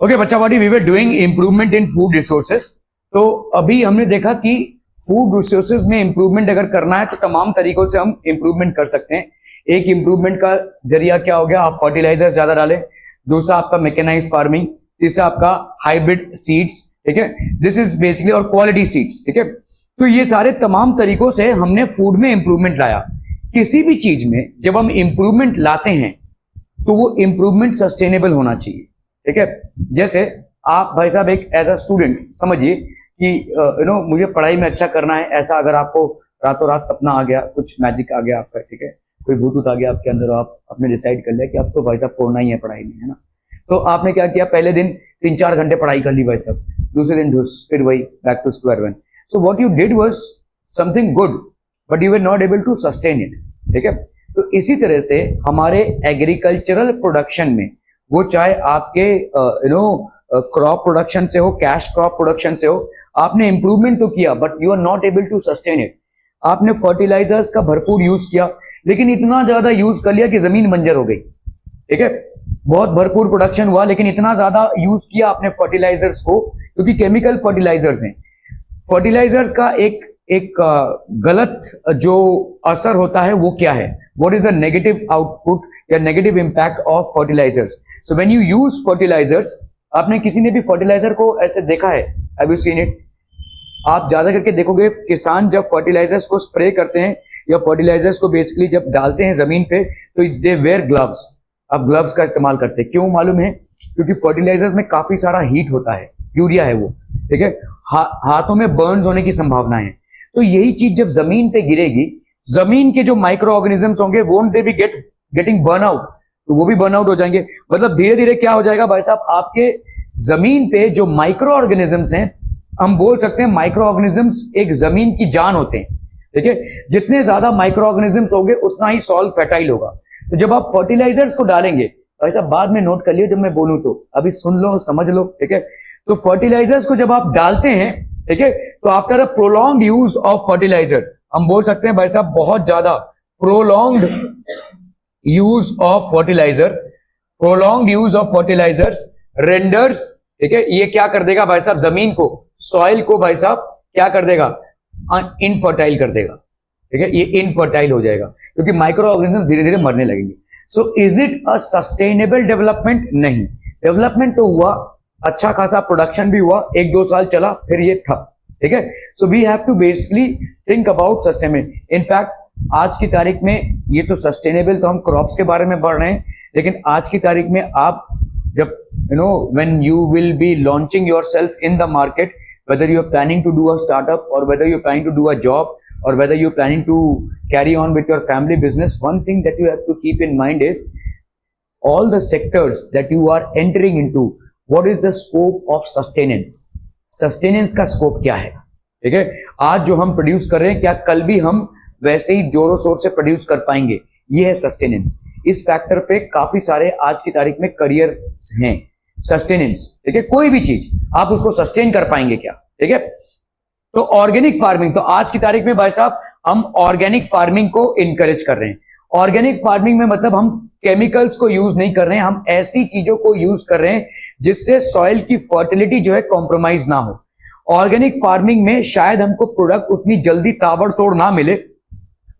Okay बच्चा body, we were doing improvement in food resources. तो अभी हमने देखा कि फूड रिसोर्सेज में इंप्रूवमेंट अगर करना है तो तमाम तरीकों से हम इंप्रूवमेंट कर सकते हैं। एक इंप्रूवमेंट का जरिया क्या हो गया, आप फर्टिलाइजर ज्यादा डालें। दूसरा आपका मैकेनाइज फार्मिंग। तीसरा आपका हाइब्रिड सीड्स, ठीक है, दिस इज बेसिकली, और क्वालिटी सीड्स, ठीक है। तो ये सारे तमाम तरीकों से हमने फूड में इंप्रूवमेंट लाया। किसी भी चीज में जब हम इंप्रूवमेंट लाते हैं तो वो इंप्रूवमेंट सस्टेनेबल होना चाहिए, ठीक है। जैसे आप भाई साहब एक एज अ स्टूडेंट समझिए कि मुझे पढ़ाई में अच्छा करना है, ऐसा अगर आपको रातों रात सपना आ गया, कुछ मैजिक आ गया आपका, ठीक है, कोई भूत आ गया आपके अंदर, आप आपने डिसाइड कर लिया कि आपको भाई साहब पढ़ना ही है पढ़ाई में, है ना। तो आपने क्या किया, पहले दिन 3-4 घंटे पढ़ाई कर ली भाई साहब, दूसरे दिन ढूस, फिर वही back to square one. So what you did was something good but you were not able to sustain it, ठीक है। तो इसी तरह से हमारे एग्रीकल्चरल प्रोडक्शन में, वो चाहे आपके क्रॉप प्रोडक्शन से हो, कैश क्रॉप प्रोडक्शन से हो, आपने इंप्रूवमेंट तो किया but you are not able to sustain it. आपने फर्टिलाइजर्स का भरपूर यूज किया, लेकिन इतना ज्यादा यूज कर लिया कि जमीन बंजर हो गई, ठीक है। बहुत भरपूर प्रोडक्शन हुआ लेकिन इतना ज्यादा यूज किया आपने फर्टिलाइजर्स को, क्योंकि केमिकल फर्टिलाइजर्स हैं। फर्टिलाइजर्स का एक गलत जो असर होता है वो क्या है, what is the negative output या negative impact of fertilizers. So when you use fertilizers, आपने किसी ने भी फर्टिलाइजर को ऐसे देखा है, हैव यू सीन इट? आप ज्यादा करके देखोगे किसान जब फर्टिलाइजर्स को स्प्रे करते हैं या फर्टिलाइजर्स को बेसिकली जब डालते हैं जमीन पे, तो दे वेयर ग्लव्स। आप ग्लव्स का इस्तेमाल करते हैं, क्यों मालूम है? क्योंकि फर्टिलाइजर्स में काफी सारा हीट होता है, यूरिया है वो, ठीक है, हाथों में बर्न्स होने की संभावना है। तो यही चीज जब जमीन पे गिरेगी, जमीन के जो माइक्रो ऑर्गेनिजम्स होंगे won't they be getting burn out, तो वो भी बर्न आउट हो जाएंगे। मतलब धीरे धीरे क्या हो जाएगा भाई साहब, आपके जमीन पे जो माइक्रो ऑर्गेनिजम्स हैं, हम बोल सकते हैं माइक्रो ऑर्गेनिजम्स एक जमीन की जान होते हैं, ठीक है। जितने ज्यादा माइक्रो ऑर्गेनिजम्स होंगे उतना ही सॉइल फर्टाइल होगा। तो जब आप फर्टिलाइजर्स को डालेंगे, भाई साहब बाद में नोट कर लियो जब मैं बोलूं, तो अभी सुन लो समझ लो, ठीक है। तो फर्टिलाइजर्स को जब आप डालते हैं, ठीक है, तो after a prolong use of fertilizer, हम बोल सकते हैं भाई साहब बहुत ज्यादा prolong use of fertilizer, prolong use of fertilizers renders, ठीक है, ये क्या कर देगा भाई साहब, जमीन को, सॉइल को भाई साहब क्या कर देगा, इनफर्टाइल कर देगा, ठीक है। ये इनफर्टाइल हो जाएगा क्योंकि माइक्रो ऑर्गेनिज्म धीरे धीरे मरने लगेंगे। So is it a sustainable development? नहीं। डेवलपमेंट तो हुआ, अच्छा खासा प्रोडक्शन भी हुआ, 1-2 साल चला, फिर ये ठप, ठीक है। So we have to basically think about sustainable. In fact आज की तारीख में ये तो सस्टेनेबल, तो हम क्रॉप्स के बारे में पढ़ रहे हैं, लेकिन आज की तारीख में आप जब when you will be launching yourself in the market, whether you are planning to do a startup or whether you are planning to do a job or whether you are planning to carry on with your family business, one thing that you have to keep in mind is all the sectors that you are entering into, what is the scope of sustenance? Sustenance का scope क्या है, ठीक है। आज जो हम produce कर रहे हैं, क्या कल भी हम वैसे ही जोरों शोर से प्रोड्यूस कर पाएंगे? ये है सस्टेनेंस। इस फैक्टर पे काफी सारे आज की तारीख में करियर हैं। सस्टेनेंस, ठीक है, कोई भी चीज आप उसको सस्टेन कर पाएंगे क्या, ठीक है। तो ऑर्गेनिक फार्मिंग, तो आज की तारीख में भाई साहब हम ऑर्गेनिक फार्मिंग को इनकरेज कर रहे हैं। ऑर्गेनिक फार्मिंग में मतलब हम केमिकल्स को यूज नहीं कर रहे हैं, हम ऐसी चीजों को यूज कर रहे हैं जिससे सॉइल की फर्टिलिटी जो है कॉम्प्रोमाइज ना हो। ऑर्गेनिक फार्मिंग में शायद हमको प्रोडक्ट उतनी जल्दी ताबड़तोड़ ना मिले,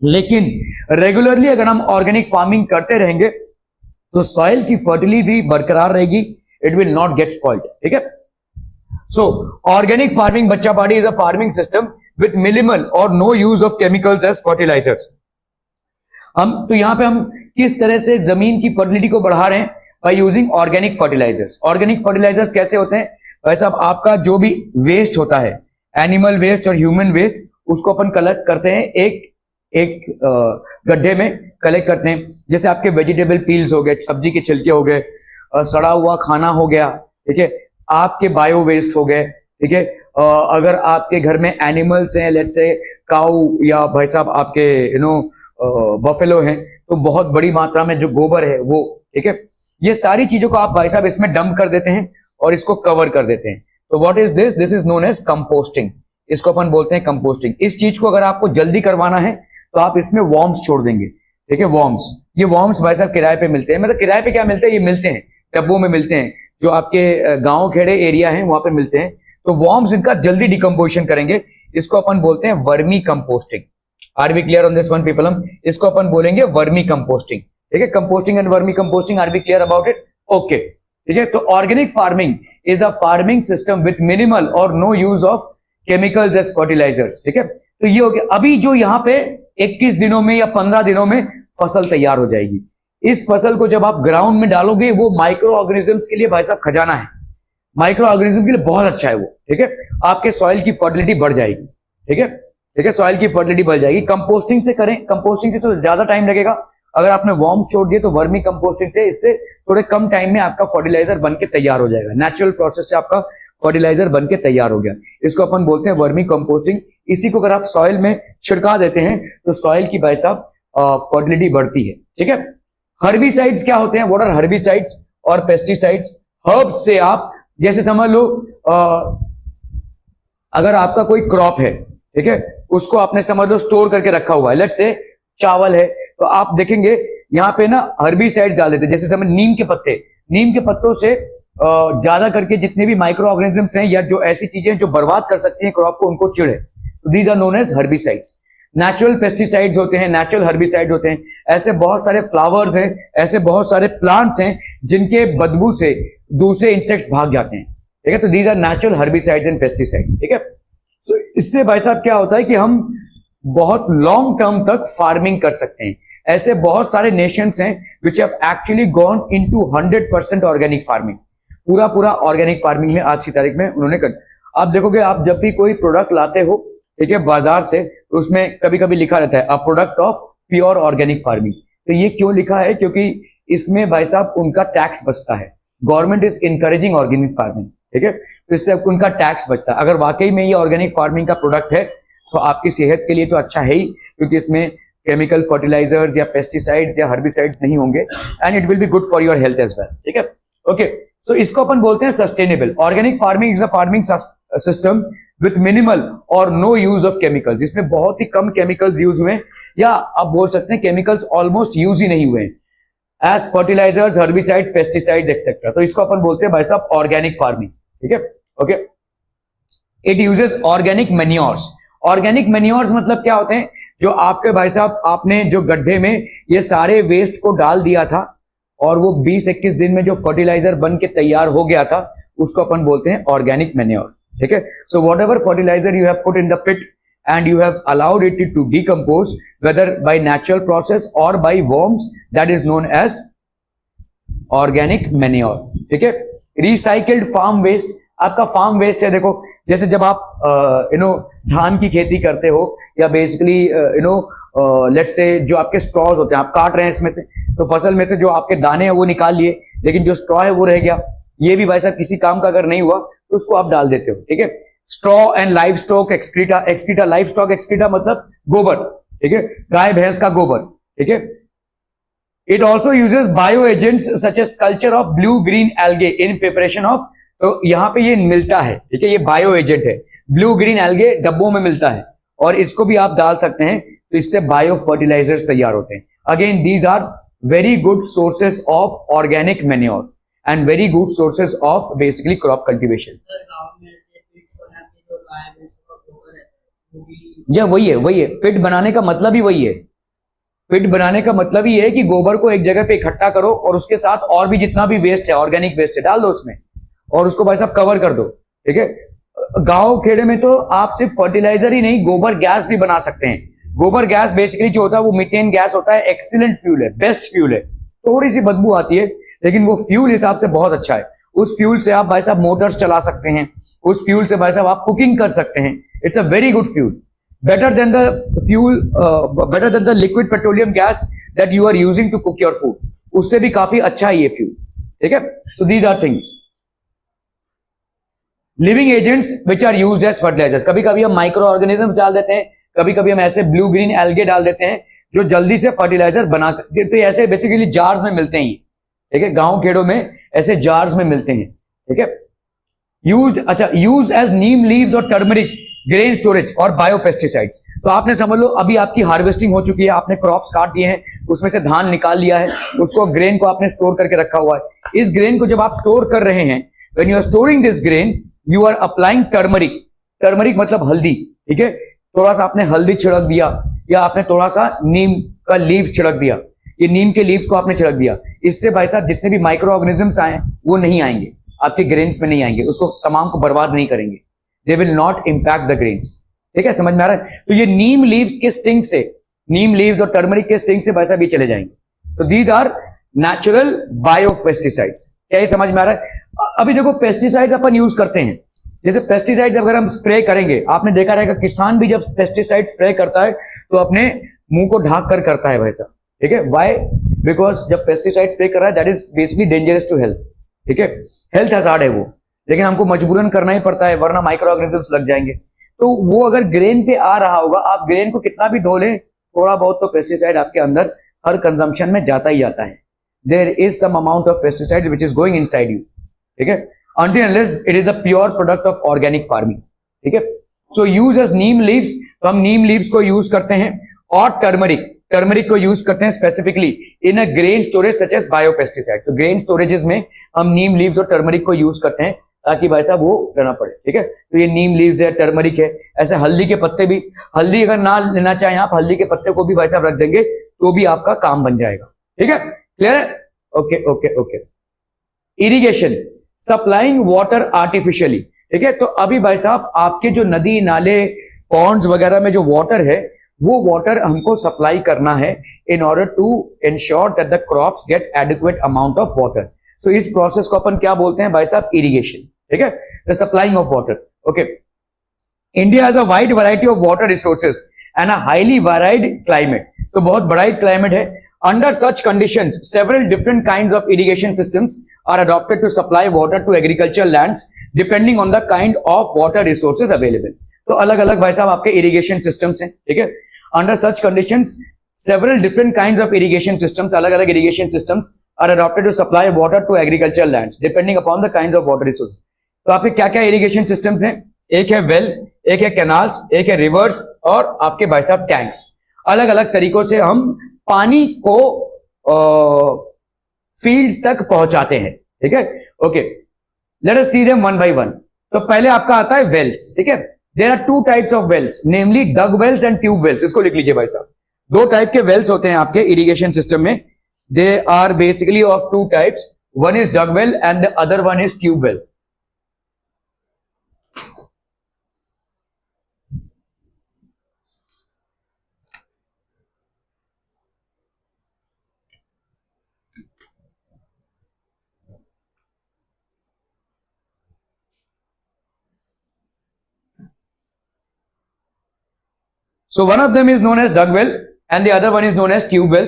लेकिन रेगुलरली अगर हम ऑर्गेनिक फार्मिंग करते रहेंगे तो सॉइल की फर्टिलिटी बरकरार रहेगी, it will not get spoiled, ठीक है। सो ऑर्गेनिक फार्मिंग बच्चा party is a farming system with minimal or no use of chemicals as fertilizers. तो यहां पे हम किस तरह से जमीन की फर्टिलिटी को बढ़ा रहे हैं, by using organic fertilizers. Organic fertilizers कैसे होते हैं भाई साहब, आपका जो भी वेस्ट होता है, एनिमल वेस्ट और ह्यूमन वेस्ट, उसको अपन कलेक्ट करते हैं एक गड्ढे में कलेक्ट करते हैं। जैसे आपके वेजिटेबल पील्स हो गए, सब्जी के छिलके हो गए, सड़ा हुआ खाना हो गया, ठीक है, आपके बायो वेस्ट हो गए, ठीक है। अगर आपके घर में एनिमल्स हैं, लेट्स से काऊ या भाई साहब आपके बफेलो हैं, तो बहुत बड़ी मात्रा में जो गोबर है वो, ठीक है, ये सारी चीजों को आप भाई साहब इसमें डंप कर देते हैं और इसको कवर कर देते हैं। तो what is this? This is known as composting. इसको अपन बोलते हैं कंपोस्टिंग। इस चीज को अगर आपको जल्दी करवाना है तो आप इसमें वॉर्म्स छोड़ देंगे, ठीक है, वॉर्म्स। ये वॉर्म्स भाई साहब किराए पे मिलते हैं, मतलब किराए पे क्या मिलते हैं, ये मिलते हैं, डब्बों में मिलते हैं, जो आपके गांव खेड़े एरिया हैं वहां पे मिलते हैं। तो वॉर्म्स इनका जल्दी डिकम्पोजिशन करेंगे, इसको अपन बोलते हैं vermi composting. Are we clear on this one people? हम इसको अपन बोलेंगे वर्मी कंपोस्टिंग। ठीक है, composting and vermi composting, are we clear about it? Okay, ठीक है। तो organic farming is a farming system with minimal or no use of chemicals as fertilizers. ठीक है, तो ये हो गया। अभी जो यहाँ पे 21 दिनों में या 15 दिनों में फसल तैयार हो जाएगी। इस फसल को जब आप ग्राउंड में डालोगे, वो माइक्रो ऑर्गेनिजम्स के लिए भाई साहब खजाना है, माइक्रो ऑर्गेनिज्म के लिए बहुत अच्छा है वो। ठीक है, आपके सॉइल की फर्टिलिटी बढ़ जाएगी। ठीक है, ठीक है, सॉइल की फर्टिलिटी बढ़ जाएगी। कंपोस्टिंग से करें, कंपोस्टिंग से तो ज्यादा टाइम लगेगा। अगर आपने वॉर्म्स छोड़ दिए तो वर्मी कंपोस्टिंग से इससे थोड़े कम टाइम में आपका फर्टिलाइजर बनके तैयार हो जाएगा। नेचुरल प्रोसेस से आपका फर्टिलाइजर बनके तैयार हो गया। इसको अपन बोलते हैं वर्मी कंपोस्टिंग। इसी को अगर आप सॉइल में छिड़का देते हैं तो सॉइल की भाई साहब फर्टिलिटी बढ़ती है। ठीक है, हर्बिसाइड्स क्या होते हैं? व्हाट आर हर्बिसाइड्स और पेस्टिसाइड्स? हर्ब्स से आप जैसे समझ लो, अगर आपका कोई क्रॉप है, ठीक है, उसको आपने समझ लो स्टोर करके रखा हुआ है, लेट्स से चावल है, तो आप देखेंगे यहाँ पे ना हर्बिसाइड्स डाल देते हैं। जैसे समझ नीम के पत्ते, नीम के पत्तों से ज्यादा करके जितने भी माइक्रो ऑर्गेनिजम्स हैं या जो ऐसी चीजें जो बर्बाद कर सकती हैं क्रॉप को, उनको चिढ़े। तो these are known as herbicides. Natural pesticides होते हैं, नेचुरल हर्बिसाइड्स होते हैं। ऐसे बहुत सारे फ्लावर्स हैं, ऐसे बहुत सारे प्लांट्स हैं जिनके बदबू से दूसरे इंसेक्ट्स भाग जाते हैं। ठीक है, तो these are natural herbicides and pesticides. ठीक है, तो इससे भाई साहब क्या होता है कि हम बहुत लॉन्ग टर्म तक फार्मिंग कर सकते हैं। ऐसे बहुत सारे नेशंस हैं which have actually gone into 100% organic farming. पूरा ऑर्गेनिक फार्मिंग में आज की तारीख में उन्होंने कर। आप देखोगे, आप जब भी कोई प्रोडक्ट लाते हो, ठीक है, बाजार से, तो उसमें कभी कभी लिखा रहता है a product of pure organic farming. तो ये क्यों लिखा है? क्योंकि इसमें भाई साहब उनका टैक्स बचता है। Government is encouraging organic farming. ठीक है, तो इससे उनका टैक्स बचता है। अगर वाकई में ये ऑर्गेनिक फार्मिंग का प्रोडक्ट है तो आपकी सेहत के लिए तो अच्छा है ही, क्योंकि इसमें केमिकल फर्टिलाइजर्स या पेस्टिसाइड्स या हर्बिसाइड्स नहीं होंगे, and it will be good for your health as well. ठीक है, ओके। सो इसको अपन बोलते हैं sustainable. Organic farming is a farming system with minimal or no use of chemicals. इसमें बहुत ही कम केमिकल्स यूज हुए, या आप बोल सकते हैं केमिकल्स ऑलमोस्ट यूज ही नहीं हुए, as fertilizers, herbicides, pesticides etcetera. तो इसको अपन बोलते हैं भाई साहब ऑर्गेनिक फार्मिंग। ठीक है, okay. It uses organic manures. Organic manures मतलब क्या होते हैं? जो आपके भाई साहब, आपने जो गड्ढे में ये सारे वेस्ट को डाल दिया था और वो 20-21 दिन में जो फर्टिलाइजर बन के तैयार हो गया था, उसको अपन बोलते हैं ऑर्गेनिक मैन्योर। ठीक है, so whatever fertilizer you have put in the pit and you have allowed it to decompose, whether by natural process or by worms, that is known as organic manure. ठीक है, recycled farm waste, आपका farm waste है। देखो, जैसे जब आप धान की खेती करते हो, या बेसिकली लेट्स से जो आपके स्ट्रॉज होते हैं, आप काट रहे हैं इसमें से, तो फसल में से जो आपके दाने हैं वो निकाल लिए, लेकिन जो स्ट्रॉ है वो रह गया। ये भी भाई साहब किसी काम का अगर नहीं हुआ तो उसको आप डाल देते हो। ठीक है, straw and live stock excreta. Excreta, live stock excreta मतलब गोबर। ठीक है, गाय भैंस का गोबर। ठीक है, it also uses bio agents such as culture of blue green algae in preparation of. तो यहां पे ये मिलता है, ठीक है, ये बायो एजेंट है। ब्लू ग्रीन एल्गे डब्बों में मिलता है, और इसको भी आप डाल सकते हैं, तो इससे बायो फर्टिलाइजर्स तैयार होते हैं। Again these are very good sources of organic manure and very good sources of basically crop cultivation. या वही है पिट बनाने का मतलब ही वही है। पिट बनाने का मतलब ही है कि गोबर को एक जगह पे इकट्ठा करो और उसके साथ और भी जितना भी वेस्ट है, ऑर्गेनिक वेस्ट है, डाल दो उसमें, और उसको भाई साहब कवर कर दो। ठीक है, गांव खेड़े में तो आप सिर्फ फर्टिलाइजर ही नहीं, गोबर गैस भी बना सकते हैं। गोबर गैस बेसिकली जो होता है वो मीथेन गैस होता है। एक्सीलेंट फ्यूल है, बेस्ट फ्यूल है। थोड़ी सी बदबू आती है, लेकिन वो फ्यूल हिसाब से बहुत अच्छा है। उस फ्यूल से आप भाई साहब मोटर्स चला सकते हैं, उस फ्यूल से भाई साहब आप कुकिंग कर सकते हैं। It's a very good fuel, better than the fuel, better than the liquid petroleum gas that you are using to cook your food. उससे भी काफी अच्छा है ये फ्यूल। ठीक है, so these are things. Living agents which are used as fertilizers. कभी कभी हम माइक्रो ऑर्गेनिजम्स डाल देते हैं, कभी कभी हम ऐसे ब्लू ग्रीन एल्गे डाल देते हैं जो जल्दी से फर्टिलाइजर बना कर, तो ऐसे बेसिकली जार्स में मिलते हैं ये। ठीक है, गांव खेड़ों में ऐसे जार्स में मिलते हैं। ठीक है, यूज एज नीम लीव्स और टर्मरिक, ग्रेन स्टोरेज और बायोपेस्टिसाइड्स। तो आपने समझ लो अभी आपकी हार्वेस्टिंग हो चुकी है, आपने क्रॉप्स काट दिए हैं, उसमें से धान निकाल लिया है, उसको ग्रेन को आपने स्टोर करके रखा हुआ है। इस ग्रेन को जब आप स्टोर कर रहे हैं, when you are storing this grain, you are applying turmeric. Turmeric मतलब हल्दी, ठीक है। थोड़ा सा आपने हल्दी छिड़क दिया, या आपने थोड़ा सा नीम का लीव छिड़क दिया, ये नीम के लीव्स को आपने छिड़क दिया। इससे भाई साहब जितने भी माइक्रो ऑर्गेनिजम्स आए वो नहीं आएंगे, आपके ग्रेन्स में नहीं आएंगे, उसको तमाम को बर्बाद नहीं करेंगे। They will not impact the grains. ठीक है, समझ में आ रहा है? तो ये नीम लीव्स के स्टिंग से, नीम लीव्स और टर्मरिक के स्टिंग से भाई साहब ये चले जाएंगे। तो these are natural bio pesticides. क्या ये समझ में आ रहा है? अभी देखो पेस्टिसाइड्स अपन यूज करते हैं, जैसे पेस्टिसाइड्स अगर हम स्प्रे करेंगे, आपने देखा रहेगा किसान भी जब पेस्टिसाइड स्प्रे करता है तो अपने मुंह को ढाक कर करता है भाई साहब। ठीक है, व्हाई? बिकॉज जब पेस्टिसाइड स्प्रे कर रहा है that is basically dangerous to health. ठीक है, हेल्थ हजार्ड है वो, लेकिन हमको मजबूरन करना ही पड़ता है वरना माइक्रो ऑर्गेनिजम्स लग जाएंगे। तो वो अगर ग्रेन पे आ रहा होगा, आप ग्रेन को कितना भी धो लें, थोड़ा बहुत तो पेस्टिसाइड आपके अंदर हर कंजम्पशन में जाता ही जाता है। There is some amount of pesticides which is going inside you. ठीक है, until unless it is a pure product of organic farming। ठीक है, so use as neem leaves, तो हम नीम लीव्स को यूज करते हैं, और टर्मरिक को यूज करते हैं specifically in a grain storage such as biopesticide. तो ग्रेन स्टोरेजेस में हम नीम लीव्स और टर्मरिक को यूज करते हैं ताकि भाई साहब वो करना पड़े। ठीक है, तो ये नीम लीव्स है, टर्मरिक है। ऐसे हल्दी के पत्ते भी, हल्दी अगर ना लेना चाहें आप, हल्दी के पत्ते को भी भाई साहब रख देंगे तो भी आपका काम बन जाएगा। ठीक है, क्लियर है? Okay okay okay. Irrigation, supplying water artificially. ठीक है, तो अभी भाई साहब आपके जो नदी नाले पॉन्ड्स वगैरह में जो वाटर है, वो वाटर हमको सप्लाई करना है in order to ensure that the crops get adequate amount of water. So इस प्रोसेस को अपन क्या बोलते हैं भाई साहब? इरिगेशन। ठीक है, the supplying of water. Okay, India has a wide variety of water resources and a highly varied climate. तो बहुत बड़ा क्लाइमेट है। Under such conditions, several different kinds of irrigation systems are adopted to supply water to agricultural lands depending on the kind of water resources available। तो अलग अलग भाई साहब आपके irrigation systems हैं। ठीक है, under such conditions, several different kinds of irrigation systems, अलग अलग irrigation systems are adopted to supply water to agricultural lands depending upon the kinds of water resources। तो आपके क्या क्या irrigation systems हैं? एक है वेल, एक है कैनाल्स, एक है रिवर्स, और आपके भाई साहब टैंक्स। अलग अलग तरीकों से हम पानी को फील्ड्स तक पहुंचाते हैं। ठीक है, okay, let us see them one by one. तो पहले आपका आता है वेल्स। ठीक है, there are two types of wells, namely dug wells and tube wells. इसको लिख लीजिए भाई साहब। दो टाइप के वेल्स होते हैं आपके इरिगेशन सिस्टम में। They are basically of two types, one is dug well and the other one is tube well. So one of them is known as dug well and the other one is known as tube well.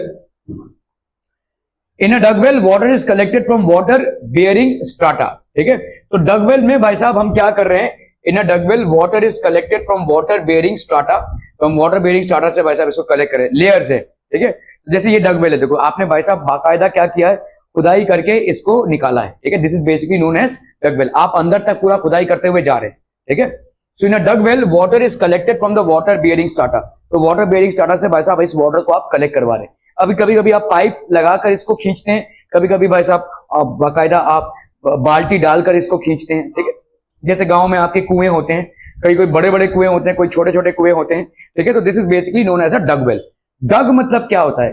In a dug well, water is collected from water bearing strata। ठीक है, तो डग well में भाई साहब हम क्या कर रहे हैं? In a dug well water is collected from water bearing strata. तो हम वाटर बेयरिंग स्ट्राटा से भाई साहब इसको कलेक्ट करें, लेयर्स है। ठीक है, जैसे ये डग वेल है, देखो आपने भाई साहब बाकायदा क्या किया है? खुदाई करके इसको निकाला है। ठीक है, this is basically known as dug well. आप अंदर तक पूरा खुदाई करते हुए जा रहे हैं। ठीक है, so in a dug well water is collected from the water bearing strata. तो वाटर बियरिंग स्ट्राटा से भाई साहब इस वाटर को आप कलेक्ट करवा रहे हैं। अभी कभी कभी आप पाइप लगाकर इसको खींचते हैं, कभी कभी भाई साहब बाकायदा आप बाल्टी डालकर इसको खींचते हैं। ठीक है, जैसे गांव में आपके कुएं होते हैं, कई कोई बड़े बड़े कुएं होते हैं, कोई छोटे छोटे कुएं होते हैं। ठीक है, तो this is basically known as a dug well. Dug मतलब क्या होता है?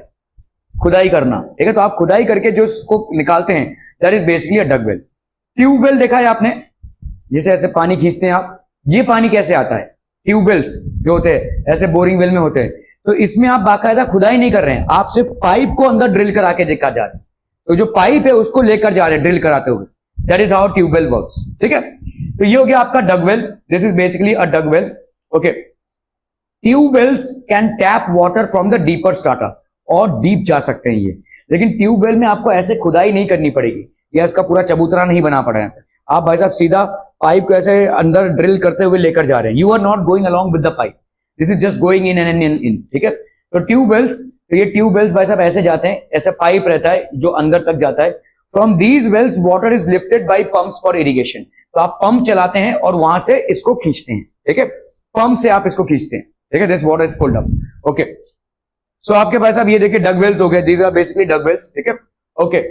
खुदाई करना। ठीक है, तो आप खुदाई करके जो इसको निकालते हैं that is basically a dug well. Tube well देखा है आपने, जैसे ऐसे पानी खींचते हैं आप, ये पानी कैसे आता है? ट्यूबवेल्स जो होते हैं ऐसे बोरिंग वेल में होते हैं। तो इसमें आप बाकायदा खुदाई नहीं कर रहे हैं, आप सिर्फ पाइप को अंदर ड्रिल करा के देखा जा रहे हैं। तो जो पाइप है उसको लेकर जा रहे हैं ड्रिल कराते हुए। That is how tubewell works. ठीक है, तो ये हो गया आपका dug well. This is basically a dug well. Okay, tubewells can tap water from the deeper strata, और डीप जा सकते हैं ये, लेकिन ट्यूबवेल में आपको ऐसे खुदाई नहीं करनी पड़ेगी, या इसका पूरा चबूतरा नहीं बना पड़ा है। आप भाई साहब सीधा पाइप को ऐसे अंदर ड्रिल करते हुए लेकर जा रहे हैं। You are not going along with the pipe, this is just going in and in. ठीक है, तो ट्यूबवेल्स, तो ये ट्यूबवेल्स भाई साहब ऐसे जाते हैं, ऐसे पाइप रहता है जो अंदर तक जाता है। From these wells water is lifted by pumps for irrigation. तो आप पंप चलाते हैं और वहां से इसको खींचते हैं। ठीक है, पंप से आप इसको खींचते हैं। ठीक है, this water is pulled up. Okay, so आपके पास अब ये देखिए डग वेल्स हो गए, these are basically dug wells. ठीक है, ओके,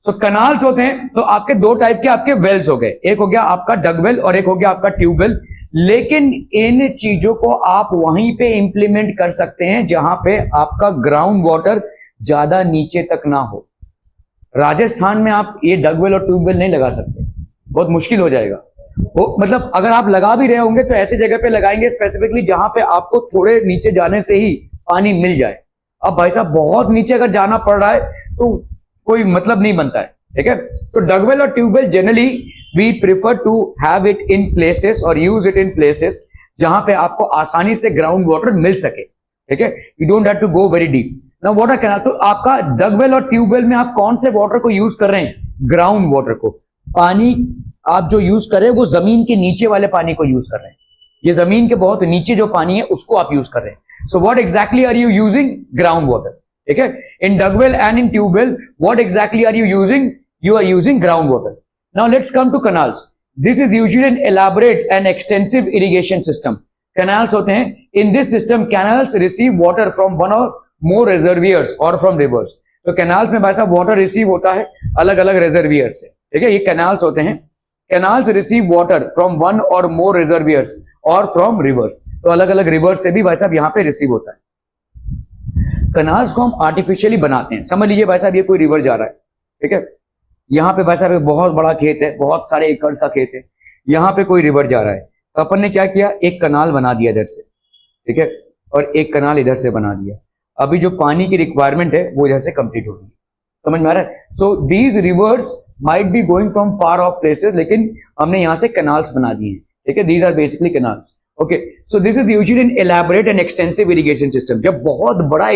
सो कनाल्स होते हैं तो आपके दो टाइप के आपके वेल्स हो गए, एक हो गया आपका डग वेल और एक हो गया आपका ट्यूबवेल। लेकिन इन चीजों को आप वहीं पे इंप्लीमेंट कर सकते हैं जहां पे आपका ग्राउंड वाटर ज्यादा नीचे तक ना हो। राजस्थान में आप ये डग वेल और ट्यूबवेल नहीं लगा सकते, बहुत मुश्किल हो जाएगा। वो मतलब अगर आप लगा भी रहे होंगे तो ऐसी जगह पे लगाएंगे स्पेसिफिकली जहां पे आपको थोड़े नीचे जाने से ही पानी मिल जाए। अब भाई साहब बहुत नीचे अगर जाना पड़ रहा है तो कोई मतलब नहीं बनता है। ठीक है, सो डगवेल और tube well generally we prefer to have it in places और यूज इट इन प्लेसेस जहां पे आपको आसानी से ग्राउंड वाटर मिल सके। ठीक है, you don't have to go very deep. Now water canal, तो आपका डगवेल और ट्यूबवेल में आप कौन से वाटर को यूज कर रहे हैं? ग्राउंड वाटर को। पानी आप जो यूज कर रहे हैं वो जमीन के नीचे वाले पानी को यूज कर रहे हैं, ये जमीन के बहुत नीचे जो पानी है उसको आप यूज कर रहे हैं। So what exactly are you using? Ground water. ठीक है, in dug well and in tubewell what exactly are you using? You are using groundwater. Now let's come to canals. This is usually an elaborate and extensive irrigation system. Canals होते हैं, in this system canals receive water from one or more reservoirs or from rivers. तो canals में भाई साहब water receive होता है अलग अलग reservoirs से। ठीक है, ये canals होते हैं। Canals receive water from one or more reservoirs or from rivers. तो अलग अलग rivers से भी भाई साहब यहाँ पे receive होता है। canals को हम artificially बनाते हैं। समझ लीजिए भाई साहब ये कोई river जा रहा है, ठीक है, यहाँ पे भाई साहब एक बहुत बड़ा खेत है, बहुत सारे एकड़ का खेत है, यहाँ पे कोई रिवर जा रहा है, तो अपन ने क्या किया, एक कनाल बना दिया इधर से। ठीक है, और एक कनाल इधर से बना दिया। अभी जो पानी की रिक्वायरमेंट है वो इधर से कंप्लीट होगी। समझ में आ रहा है? So these rivers might be going from far of places, लेकिन हमने यहाँ से कनाल्स बना दिए हैं। ठीक है, these are basically canals. Okay, so this is usually an elaborate and extensive irrigation system. जब बहुत बड़ा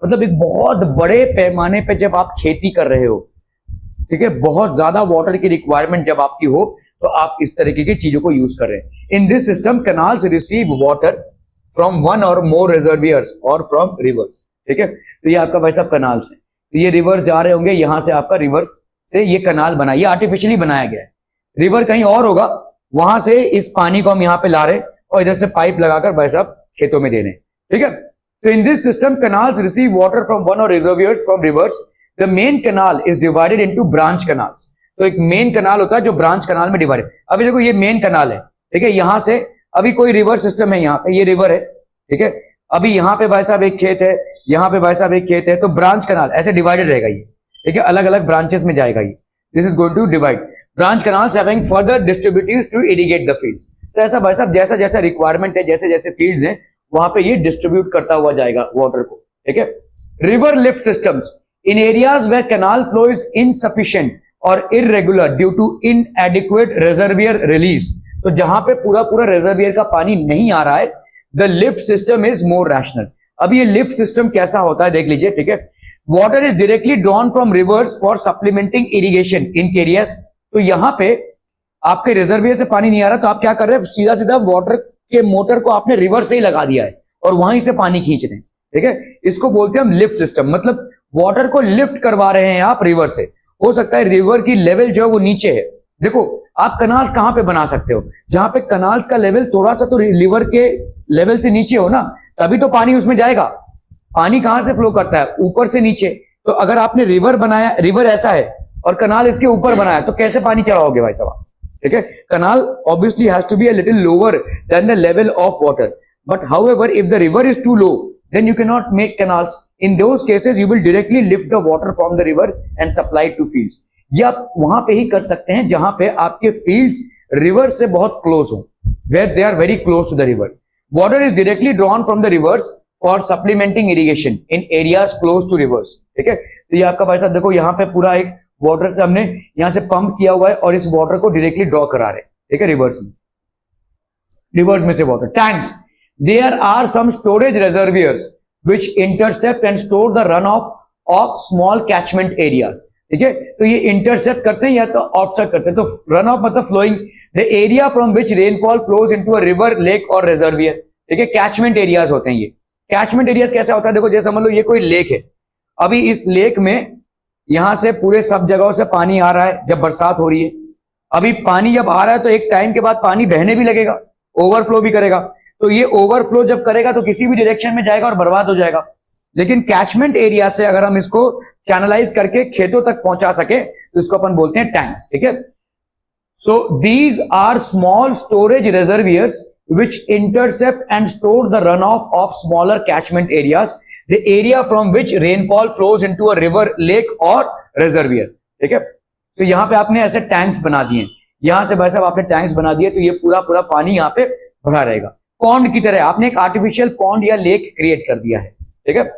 मतलब एक बहुत बड़े पैमाने पे जब आप खेती कर रहे हो, ठीक है, बहुत ज्यादा वाटर की रिक्वायरमेंट जब आपकी हो, तो आप इस तरीके की चीजों को यूज कर रहे हैं। इन this system canals receive water from one और मोर रिजर्वियर्स और फ्रॉम रिवर्स। ठीक है, तो ये आपका भाई साहब कनाल्स है, तो ये रिवर्स जा रहे होंगे, यहां से आपका रिवर्स से ये कनाल बना, ये आर्टिफिशियली बनाया गया है। रिवर कहीं और होगा, वहां से इस पानी को हम यहाँ पे ला रहे हैं और इधर से पाइप लगाकर भाई साहब खेतों में दे रहे हैं। ठीक है, so in this system canals receive water from one or reservoirs from rivers. The main canal is divided into branch canals. तो एक मेन कनाल होता है जो ब्रांच कनाल में डिवाइड। अभी देखो ये मेन कनाल है, ठीक है, यहां से अभी कोई रिवर सिस्टम है, यहाँ पे ये रिवर है, ठीक है, अभी यहाँ पे भाई साहब एक खेत है, यहाँ पे भाई साहब एक खेत है, तो ब्रांच कनाल ऐसे डिवाइडेड रहेगा ये। ठीक है, अलग अलग ब्रांचेस में जाएगा ये। This is going to divide branch canals having further distributors to irrigate the fields. तो ऐसा भाई साहब जैसा जैसा रिक्वायरमेंट है, जैसे जैसे फील्ड्स हैं, वहां पे ये डिस्ट्रीब्यूट करता हुआ जाएगा वाटर को। ठीक है, river lift systems in areas where canal flow is insufficient or irregular due to inadequate reservoir release, तो जहां पे पूरा पूरा reservoir का पानी नहीं आ रहा है, the lift system is more rational। अब ये lift system कैसा होता है देख लीजिए। ठीक है, water is directly drawn from rivers for supplementing irrigation in areas। तो यहां पे आपके reservoir से पानी नहीं आ रहा, तो आप क्या कर रहे हैं, सीधा सीधा वाटर के मोटर को आपने रिवर से ही लगा दिया है और वहीं से पानी खींच रहे हैं। ठीक है, इसको बोलते हैं हम लिफ्ट सिस्टम, मतलब वाटर को लिफ्ट करवा रहे हैं आप रिवर से। हो सकता है रिवर की लेवल जो है वो नीचे है। देखो आप कनाल्स कहां पे बना सकते हो, जहां पे कनाल्स का लेवल थोड़ा सा तो रिवर के लेवल से नीचे हो ना, तभी तो पानी उसमें जाएगा। पानी कहां से फ्लो करता है, ऊपर से नीचे। तो अगर आपने रिवर बनाया, रिवर ऐसा है और कनाल इसके ऊपर बनाया, तो कैसे पानी चलाओगे भाई साहब? ठीक है, canal obviously has to be a little lower than the level of water, but however if the river is too low, then you cannot make canals. In those cases you will directly lift the water from the river and supply it to fields. ये आप वहां पे ही कर सकते हैं जहां पे आपके fields river से बहुत close हो, where they are very close to the river. Water is directly drawn from the rivers for supplementing irrigation in areas close to rivers. ठीक है, तो ये आपका भाई साहब देखो यहाँ पे पूरा एक वाटर से हमने यहाँ से पंप किया हुआ है और इस वाटर को डायरेक्टली ड्रॉ करा रहे हैं। ठीक है, रिवर्स में से water tanks. There are some storage reservoirs which intercept and store the runoff of small catchment areas. ठीक है, तो ये इंटरसेप्ट करते हैं या तो ऑब्स्ट्रक्ट करते हैं। तो रन ऑफ मतलब flowing the area from which rainfall flows into a river, lake और रिजर्वियर। ठीक है, कैचमेंट एरियाज होते हैं ये। कैचमेंट एरियाज कैसा होता है, देखो जैसे समझ लो ये कोई लेक है, अभी इस लेक में यहां से पूरे सब जगहों से पानी आ रहा है जब बरसात हो रही है। अभी पानी जब आ रहा है तो एक टाइम के बाद पानी बहने भी लगेगा, ओवरफ्लो भी करेगा। तो ये ओवरफ्लो जब करेगा तो किसी भी डायरेक्शन में जाएगा और बर्बाद हो जाएगा। लेकिन कैचमेंट एरिया से अगर हम इसको चैनलाइज करके खेतों तक पहुंचा सके तो इसको अपन बोलते हैं टैंक्स, ठीक है। So these are small storage reservoirs which intercept and store the runoff of smaller catchment areas, the area from which rainfall flows into a river, lake or reservoir, ठीक है। तो यहां पे आपने ऐसे टैंक्स बना दिए, यहां से भाई साहब आपने टैंक्स बना दिए, तो ये पूरा पूरा पानी यहां पे भरा रहेगा। पॉन्ड की तरह आपने एक आर्टिफिशियल पॉन्ड या लेक क्रिएट कर दिया है, ठीक है।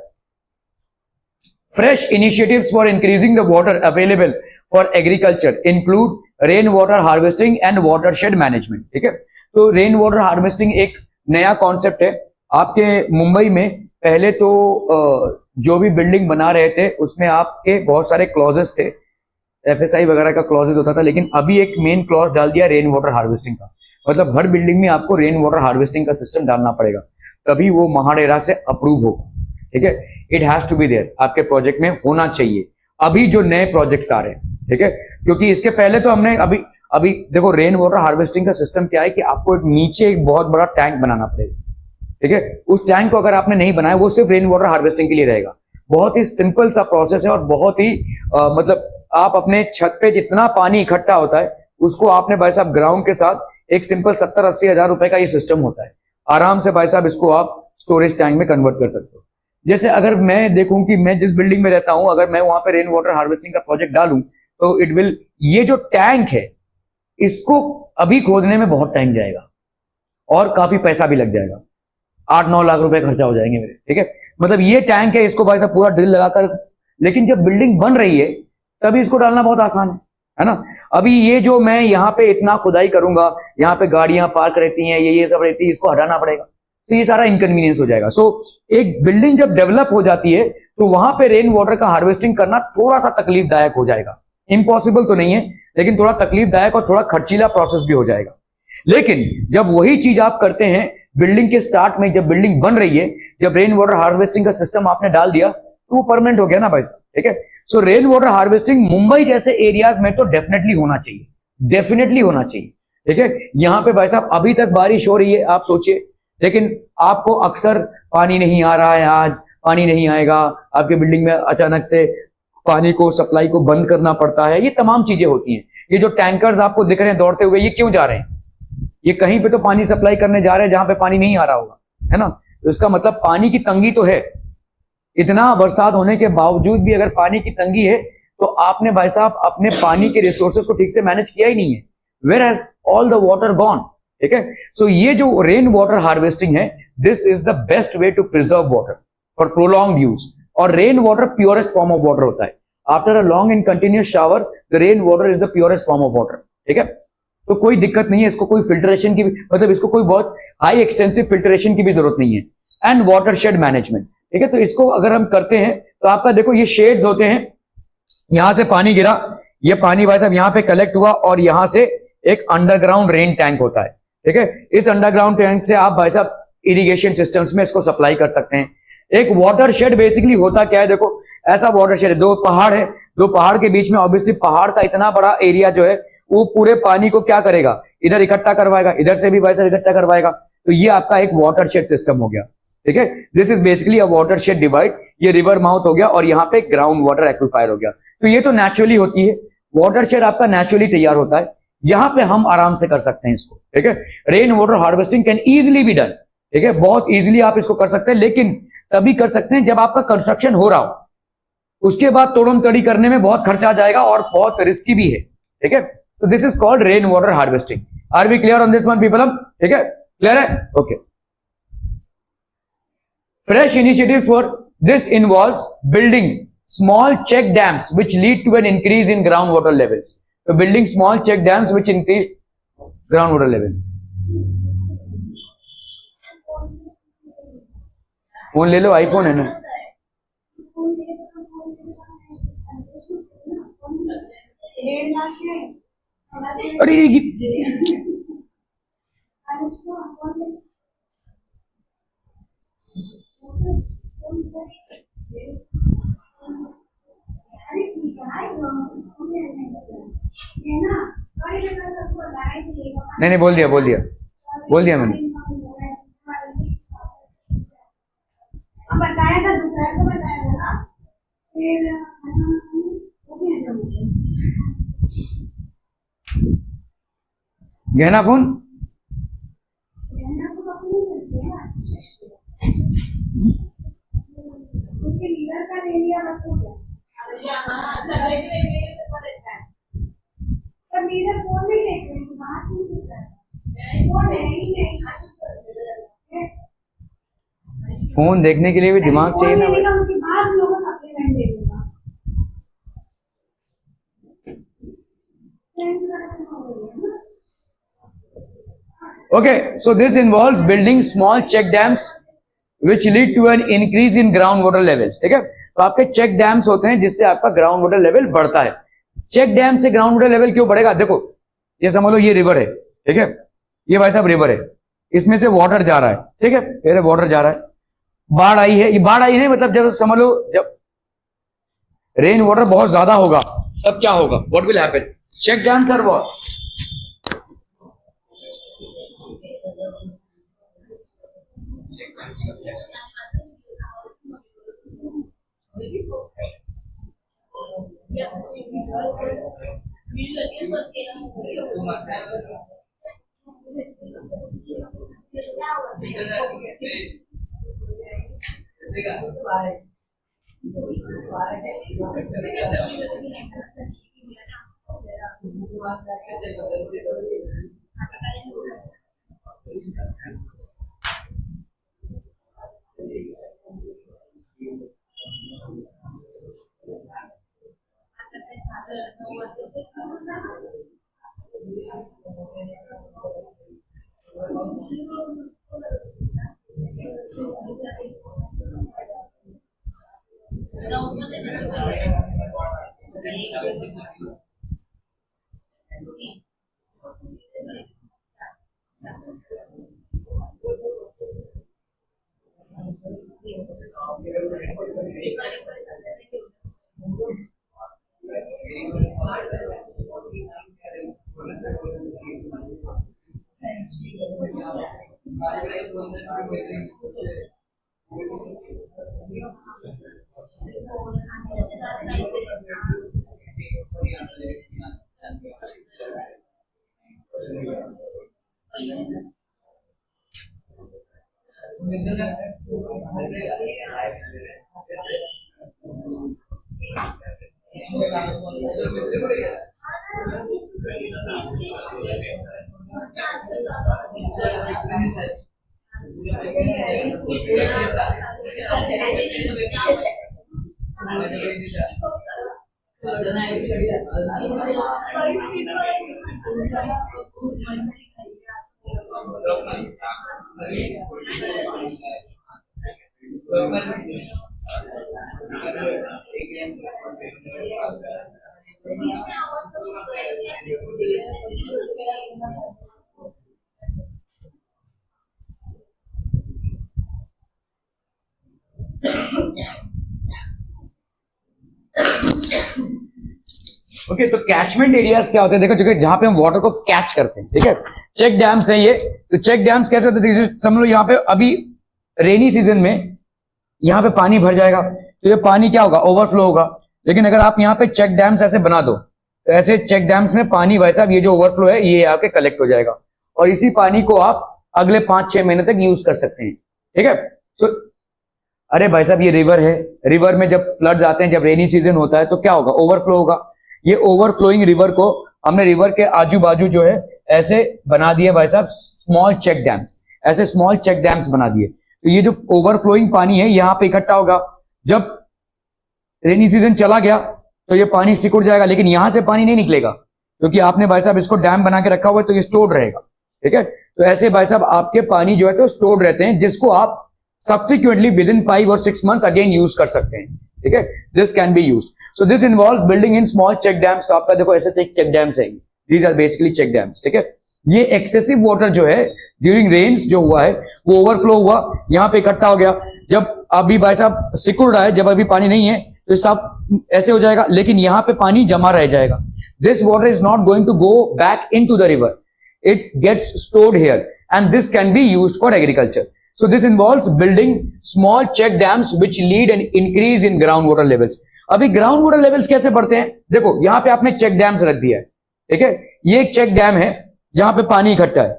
Fresh initiatives for increasing the water available for agriculture include rain water harvesting and watershed management, ठीक है। तो रेन वाटर हार्वेस्टिंग एक नया कॉन्सेप्ट है आपके मुंबई में। पहले तो जो भी बिल्डिंग बना रहे थे उसमें आपके बहुत सारे क्लॉजेस थे, एफएसआई वगैरह का क्लॉजेस होता था, लेकिन अभी एक मेन क्लॉज डाल दिया रेन वाटर हार्वेस्टिंग का। मतलब हर बिल्डिंग में आपको रेन वाटर हार्वेस्टिंग का सिस्टम डालना पड़ेगा, तभी वो महारेरा से अप्रूव होगा, ठीक है। It has to be there, आपके प्रोजेक्ट में होना चाहिए। अभी जो नए प्रोजेक्ट्स आ रहे हैं, ठीक है, क्योंकि इसके पहले तो हमने अभी देखो रेन वाटर हार्वेस्टिंग का सिस्टम क्या है कि आपको एक नीचे एक बहुत बड़ा टैंक बनाना पड़ेगा, ठीक है। उस टैंक को अगर आपने नहीं बनाया, वो सिर्फ रेन वाटर हार्वेस्टिंग के लिए रहेगा। बहुत ही सिंपल सा प्रोसेस है और बहुत ही मतलब आप अपने छत पे जितना पानी इकट्ठा होता है उसको आपने भाई साहब ग्राउंड के साथ एक सिंपल 70-80 हजार रुपए का ये सिस्टम होता है। आराम से भाई साहब इसको आप स्टोरेज टैंक में कन्वर्ट कर सकते हो। जैसे अगर मैं देखूं कि मैं जिस बिल्डिंग में रहता हूं, अगर मैं वहां पे रेन वाटर हार्वेस्टिंग का प्रोजेक्ट डालूं तो इट विल, ये जो टैंक है इसको अभी खोदने में बहुत टाइम जाएगा और काफी पैसा भी लग जाएगा, 8-9 लाख रुपए खर्चा हो जाएंगे मेरे, ठीक है। मतलब ये टैंक है, इसको भाई साहब पूरा ड्रिल लगाकर, लेकिन जब बिल्डिंग बन रही है तभी इसको डालना बहुत आसान है ना। अभी ये जो मैं यहाँ पे इतना खुदाई करूंगा, यहाँ पे गाड़ियां पार्क रहती हैं, ये सब रहती है, इसको हटाना पड़ेगा, तो ये सारा इनकन्वीनियंस हो जाएगा। सो एक बिल्डिंग जब डेवलप हो जाती है तो वहां पे रेन वाटर का हार्वेस्टिंग करना थोड़ा सा तकलीफदायक हो जाएगा। इम्पॉसिबल तो नहीं है, लेकिन थोड़ा तकलीफदायक और थोड़ा खर्चीला प्रोसेस भी हो जाएगा। लेकिन जब वही चीज आप करते हैं बिल्डिंग के स्टार्ट में, जब बिल्डिंग बन रही है, जब रेन वाटर हार्वेस्टिंग का सिस्टम आपने डाल दिया तो वो परमानेंट हो गया ना भाई साहब, ठीक है। सो रेन वाटर हार्वेस्टिंग मुंबई जैसे एरियाज में तो डेफिनेटली होना चाहिए, डेफिनेटली होना चाहिए, ठीक है। यहां पे भाई साहब अभी तक बारिश हो रही है, आप सोचिए, लेकिन आपको अक्सर पानी नहीं आ रहा है, आज पानी नहीं आएगा, आपके बिल्डिंग में अचानक से पानी को सप्लाई को बंद करना पड़ता है, ये तमाम चीजें होती हैं। ये जो टैंकर्स आपको दिख रहे हैं दौड़ते हुए, ये क्यों जा रहे हैं? ये कहीं पे तो पानी सप्लाई करने जा रहे हैं जहां पे पानी नहीं आ रहा होगा, है ना। तो इसका मतलब पानी की तंगी तो है। इतना बरसात होने के बावजूद भी अगर पानी की तंगी है तो आपने भाई साहब अपने पानी के रिसोर्सेज को ठीक से मैनेज किया ही नहीं है। Where has all the water gone, ठीक है। सो ये जो रेन वाटर हार्वेस्टिंग है, this is the best way to preserve water for prolong use. और rain water purest form of water होता है। After a long and continuous shower the rain water is the purest form of water, ठीक है। तो कोई दिक्कत नहीं है, इसको कोई फिल्ट्रेशन की भी, मतलब इसको कोई बहुत हाई एक्सटेंसिव फिल्ट्रेशन की भी जरूरत नहीं है। एंड वाटरशेड मैनेजमेंट, ठीक है। तो इसको अगर हम करते हैं तो आपका देखो ये शेड्स होते हैं, यहां से पानी गिरा, ये पानी भाई साहब यहां पे कलेक्ट हुआ और यहां से एक अंडरग्राउंड रेन टैंक होता है, ठीक है। इस अंडरग्राउंड टैंक से आप भाई साहब इरिगेशन सिस्टम्स में इसको सप्लाई कर सकते हैं। एक वाटरशेड बेसिकली होता क्या है, देखो ऐसा वाटरशेड है, दो पहाड़ है, दो पहाड़ के बीच में ऑब्वियसली पहाड़ का इतना बड़ा एरिया जो है वो पूरे पानी को क्या करेगा, इधर इकट्ठा करवाएगा, इधर से भी वैसा इकट्ठा करवाएगा। तो ये आपका एक वाटरशेड सिस्टम हो गया, ठीक है। This is basically a watershed divide. ये रिवर माउथ हो गया और यहाँ पे ग्राउंड वाटर एक्विफायर हो गया। तो ये तो नेचुरली होती है, वाटरशेड आपका नेचुरली तैयार होता है, यहां पे हम आराम से कर सकते हैं इसको, ठीक है। Rain water harvesting can easily be done, ठीक है, बहुत इजिली आप इसको कर सकते हैं, लेकिन तभी कर सकते हैं जब आपका कंस्ट्रक्शन हो रहा हो। उसके बाद तोड़न तड़ी करने में बहुत खर्चा जाएगा और बहुत रिस्की भी है, ठीक है। So this is called rain water harvesting. Are we clear on this one people? ठीक है, क्लियर है? Okay. Fresh initiative for this involves building small check dams which lead to an increase in ground water levels. तो building small check dams which increase ground water levels. Phone ले लो, iPhone है ना। अरे नहीं, बोल दिया मैंने। गहना फोन फोन देखने के लिए भी दिमाग चाहिए ना। उसके बाद लोगों सप्लीमेंट दे दूंगा। Okay, so this involves building small check dams which lead to an increase in groundwater levels. ठीक है, तो आपके चेक डैम्स होते हैं जिससे आपका ग्राउंड वाटर लेवल बढ़ता है। चेक डैम से ग्राउंड वाटर लेवल क्यों बढ़ेगा? देखो ये समझ लो, ये रिवर है, ठीक है, ये भाई साहब रिवर है, इसमें से वाटर जा रहा है, ठीक है, ये वाटर जा रहा है, बाढ़ आई है, ये बाढ़ आई नहीं मतलब जब समझ लो जब रेन वाटर बहुत ज्यादा होगा तब क्या होगा? What will happen? Check dams are what? Okay, तो कैचमेंट एरियाज क्या होते हैं? देखो, जहां पे हम वाटर को कैच करते हैं, ठीक है, चेक डैम्स हैं ये। तो चेक डैम्स कैसे होते हैं? समझ लो यहाँ पे अभी रेनी सीजन में यहाँ पे पानी भर जाएगा, तो ये पानी क्या होगा? ओवरफ्लो होगा। लेकिन अगर आप यहाँ पे चेक डैम्स ऐसे बना दो, तो ऐसे चेक डैम्स में पानी वैसा ये जो ओवरफ्लो है ये आके कलेक्ट हो जाएगा, और इसी पानी को आप अगले 5-6 महीने तक यूज कर सकते हैं, ठीक है। सो अरे भाई साहब, ये रिवर है, रिवर में जब फ्लड्स आते हैं, जब रेनी सीजन होता है तो क्या होगा? ओवरफ्लो होगा। ये ओवरफ्लोइंग रिवर को हमने रिवर के आजू बाजू जो है ऐसे बना दिए भाई साहब स्मॉल चेक डैम्स, ऐसे स्मॉल चेक डैम्स बना दिए। तो ये जो ओवरफ्लोइंग पानी है यहां पे इकट्ठा होगा, जब रेनी सीजन चला गया तो ये पानी सिकुड़ जाएगा, लेकिन यहां से पानी नहीं निकलेगा क्योंकि आपने भाई साहब इसको डैम बना के रखा हुआ है, तो ये स्टोर्ड रहेगा, ठीक है। तो ऐसे भाई साहब आपके पानी जो है तो स्टोर्ड रहते हैं, जिसको आप सब्सिक्वेंटली विद इन 5 और 6 मंथ्स अगेन यूज कर सकते हैं, ठीक है। This can be used. So this involves building in small check dams. तो आपका देखो ऐसे चेक डैम्स है, these are basically check dams, ठीक है। ये एक्सेसिव वाटर जो है ड्यूरिंग रेन्स जो हुआ है वो ओवरफ्लो हुआ, यहां पे इकट्ठा हो गया, जब अभी भाई साहब सिकुड़ रहा है, जब अभी पानी नहीं है तो सब ऐसे हो जाएगा, लेकिन यहां पे पानी जमा रह जाएगा। This water is not going to go back in to the river, it gets stored here and this can be used for agriculture. So this involves building small check dams which lead an increase in groundwater levels. अभी ground water levels कैसे बढ़ते हैं? देखो यहां पे आपने check dams रख दिया है, ठीक है। ये एक चेक डैम है जहां पे पानी इकट्ठा है।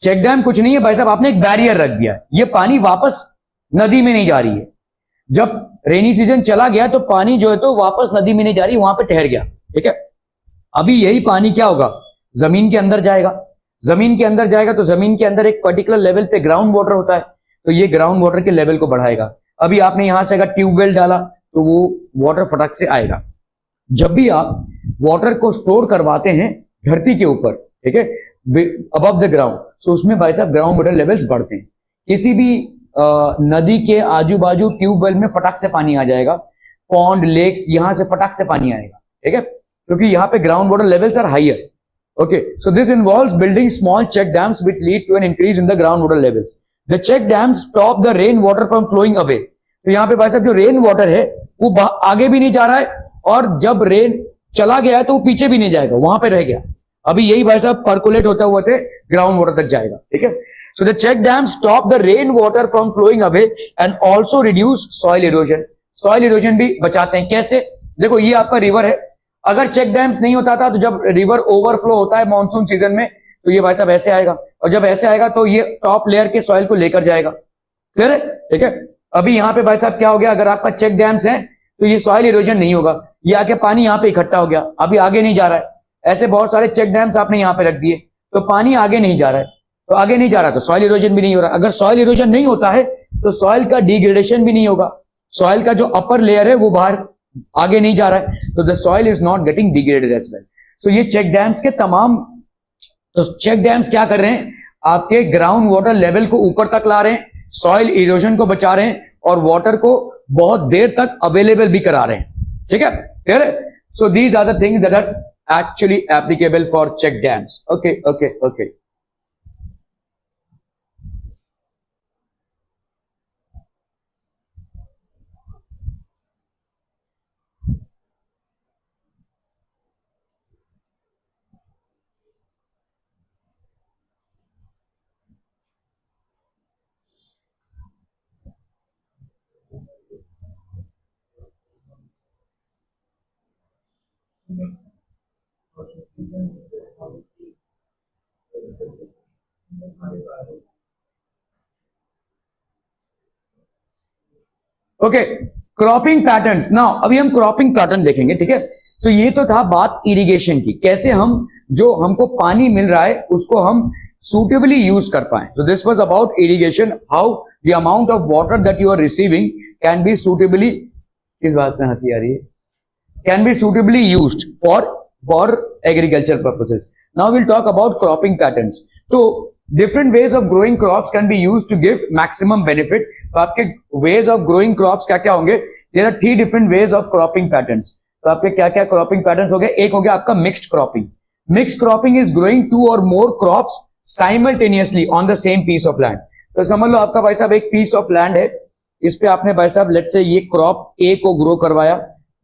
चेक डैम कुछ नहीं है भाई साहब, आपने एक बैरियर रख दिया, ये पानी वापस नदी में नहीं जा रही है। जब रेनी सीजन चला गया तो पानी जो है तो वापस नदी में नहीं जा रही, वहां पे ठहर गया, ठीक है। अभी यही पानी क्या होगा, जमीन के अंदर जाएगा। जमीन के अंदर जाएगा तो जमीन के अंदर एक पर्टिकुलर लेवल पे ग्राउंड वाटर होता है, तो ये ग्राउंड वाटर के लेवल को बढ़ाएगा। अभी आपने यहां से अगर ट्यूबवेल डाला तो वो वाटर फटक से आएगा। जब भी आप वाटर को स्टोर करवाते हैं धरती के ऊपर, ठीक है, अबव द ग्राउंड, सो उसमें भाई साहब ग्राउंड वाटर लेवल्स बढ़ते हैं। किसी भी नदी के आजू बाजू ट्यूबवेल में फटाक से पानी आ जाएगा, पॉन्ड, लेक्स, यहां से फटाक से पानी आएगा, ठीक है, क्योंकि यहां पे ground water levels are higher. Okay, so this involves building small check dams which lead to an increase in the groundwater levels. The check dams stop the rain water from flowing away. तो यहाँ पे भाई साहब जो rain water है वो आगे भी नहीं जा रहा है, और जब रेन चला गया है तो वो पीछे भी नहीं जाएगा, वहां पे रह गया। अभी यही भाई साहब पर्कुलेट होता हुआ ग्राउंड वाटर तक जाएगा, ठीक है। So the check dams stop the rain water from flowing away and also reduce soil erosion. Soil erosion भी बचाते हैं। कैसे? देखो ये आपका रिवर है, अगर चेक डैम्स नहीं होता था तो जब रिवर ओवरफ्लो होता है मॉनसून सीजन में तो ये भाई साहब ऐसे आएगा, और जब ऐसे आएगा तो ये टॉप लेयर के सॉइल को लेकर जाएगा, क्लियर है, ठीक है। अभी यहाँ पे भाई साहब क्या हो गया, अगर आपका चेक डैम्स है तो ये सॉइल इरोजन नहीं होगा, ये आके पानी यहाँ पे इकट्ठा हो गया, अभी आगे नहीं जा रहा है। ऐसे बहुत सारे चेक डैम्स आपने यहाँ पे रख दिए तो पानी आगे नहीं जा रहा है, तो आगे नहीं जा रहा तो सॉइल इरोजन भी नहीं हो रहा। अगर सॉइल इरोजन नहीं होता है तो सॉइल का डिग्रेडेशन भी नहीं होगा, सॉइल का जो अपर लेयर है वो बाहर आगे नहीं जा रहा है, तो the soil is not getting degraded as well. So ये चेक डैम्स के तमाम, तो चेक डैम्स क्या कर रहे हैं, आपके ग्राउंड वाटर लेवल को ऊपर तक ला रहे हैं, सॉइल इरोजन को बचा रहे हैं, और वाटर को बहुत देर तक अवेलेबल भी करा रहे हैं, ठीक है, क्लियर है। So these are the things that are actually applicable for check dams. Okay okay okay. Okay, cropping patterns. Now अभी हम क्रॉपिंग पैटर्न देखेंगे, ठीक है। तो ये तो था बात इरिगेशन की, कैसे हम जो हमको पानी मिल रहा है उसको हम suitably यूज कर पाए। तो this was about irrigation, how the amount of water that you are receiving can be suitably, किस बात में हंसी आ रही है, can be suitably used for agriculture purposes. Now we'll talk about cropping patterns. तो different ways of growing crops can be used to give maximum benefit. तो आपके ways of growing crops क्या क्या होंगे? There are 3 different ways of cropping patterns. तो आपके क्या क्या cropping patterns हो गए? एक हो गया आपका mixed cropping. Mixed cropping is growing 2 or more crops simultaneously on the same piece of land. तो समझ लो आपका भाई साहब एक piece of land है, इस पे आपने भाई साहब लेट्स से ये क्रॉप A को ग्रो करवाया,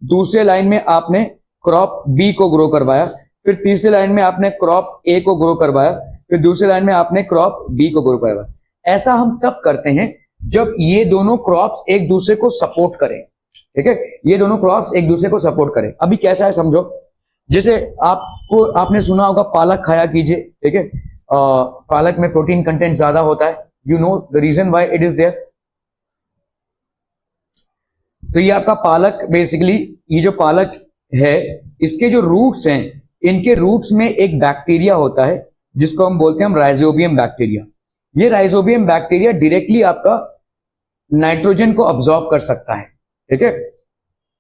दूसरे लाइन में आपने क्रॉप बी को ग्रो करवाया, फिर तीसरी लाइन में आपने क्रॉप ए को ग्रो करवाया, फिर दूसरी लाइन में आपने क्रॉप बी को ग्रो करवाया। ऐसा हम तब करते हैं जब ये दोनों क्रॉप्स एक दूसरे को सपोर्ट करें, ठीक है, ये दोनों क्रॉप्स एक दूसरे को सपोर्ट करें। अभी कैसा है समझो, जैसे आपने सुना होगा पालक खाया कीजिए, ठीक है, पालक में प्रोटीन कंटेंट ज्यादा होता है, you know the reason why it is there. तो ये आपका पालक बेसिकली, ये जो पालक है इसके जो रूट्स हैं, इनके रूट्स में एक बैक्टीरिया होता है जिसको हम बोलते हैं राइजोबियम बैक्टीरिया। ये राइजोबियम बैक्टीरिया डायरेक्टली आपका नाइट्रोजन को अब्सॉर्ब कर सकता है, ठीक है,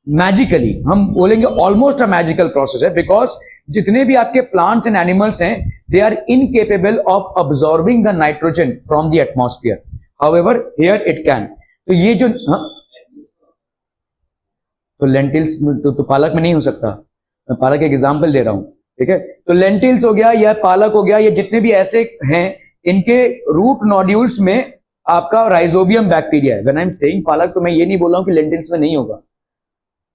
मैजिकली, हम बोलेंगे ऑलमोस्ट अ मैजिकल प्रोसेस है, बिकॉज जितने भी आपके प्लांट्स एंड एनिमल्स हैं they are incapable of absorbing the nitrogen from the atmosphere, however here it can. तो ये जो तो लेंटिल्स तो पालक में नहीं हो सकता, मैं पालक एक एग्जांपल दे रहा हूं, ठीक है। तो लेंटिल्स हो गया या पालक हो गया, ये जितने भी ऐसे हैं इनके रूट नोड्यूल्स में आपका राइजोबियम बैक्टीरिया है। व्हेन आई एम सेइंग पालक तो मैं ये नहीं बोल रहा हूं कि लेंटिल्स में नहीं होगा।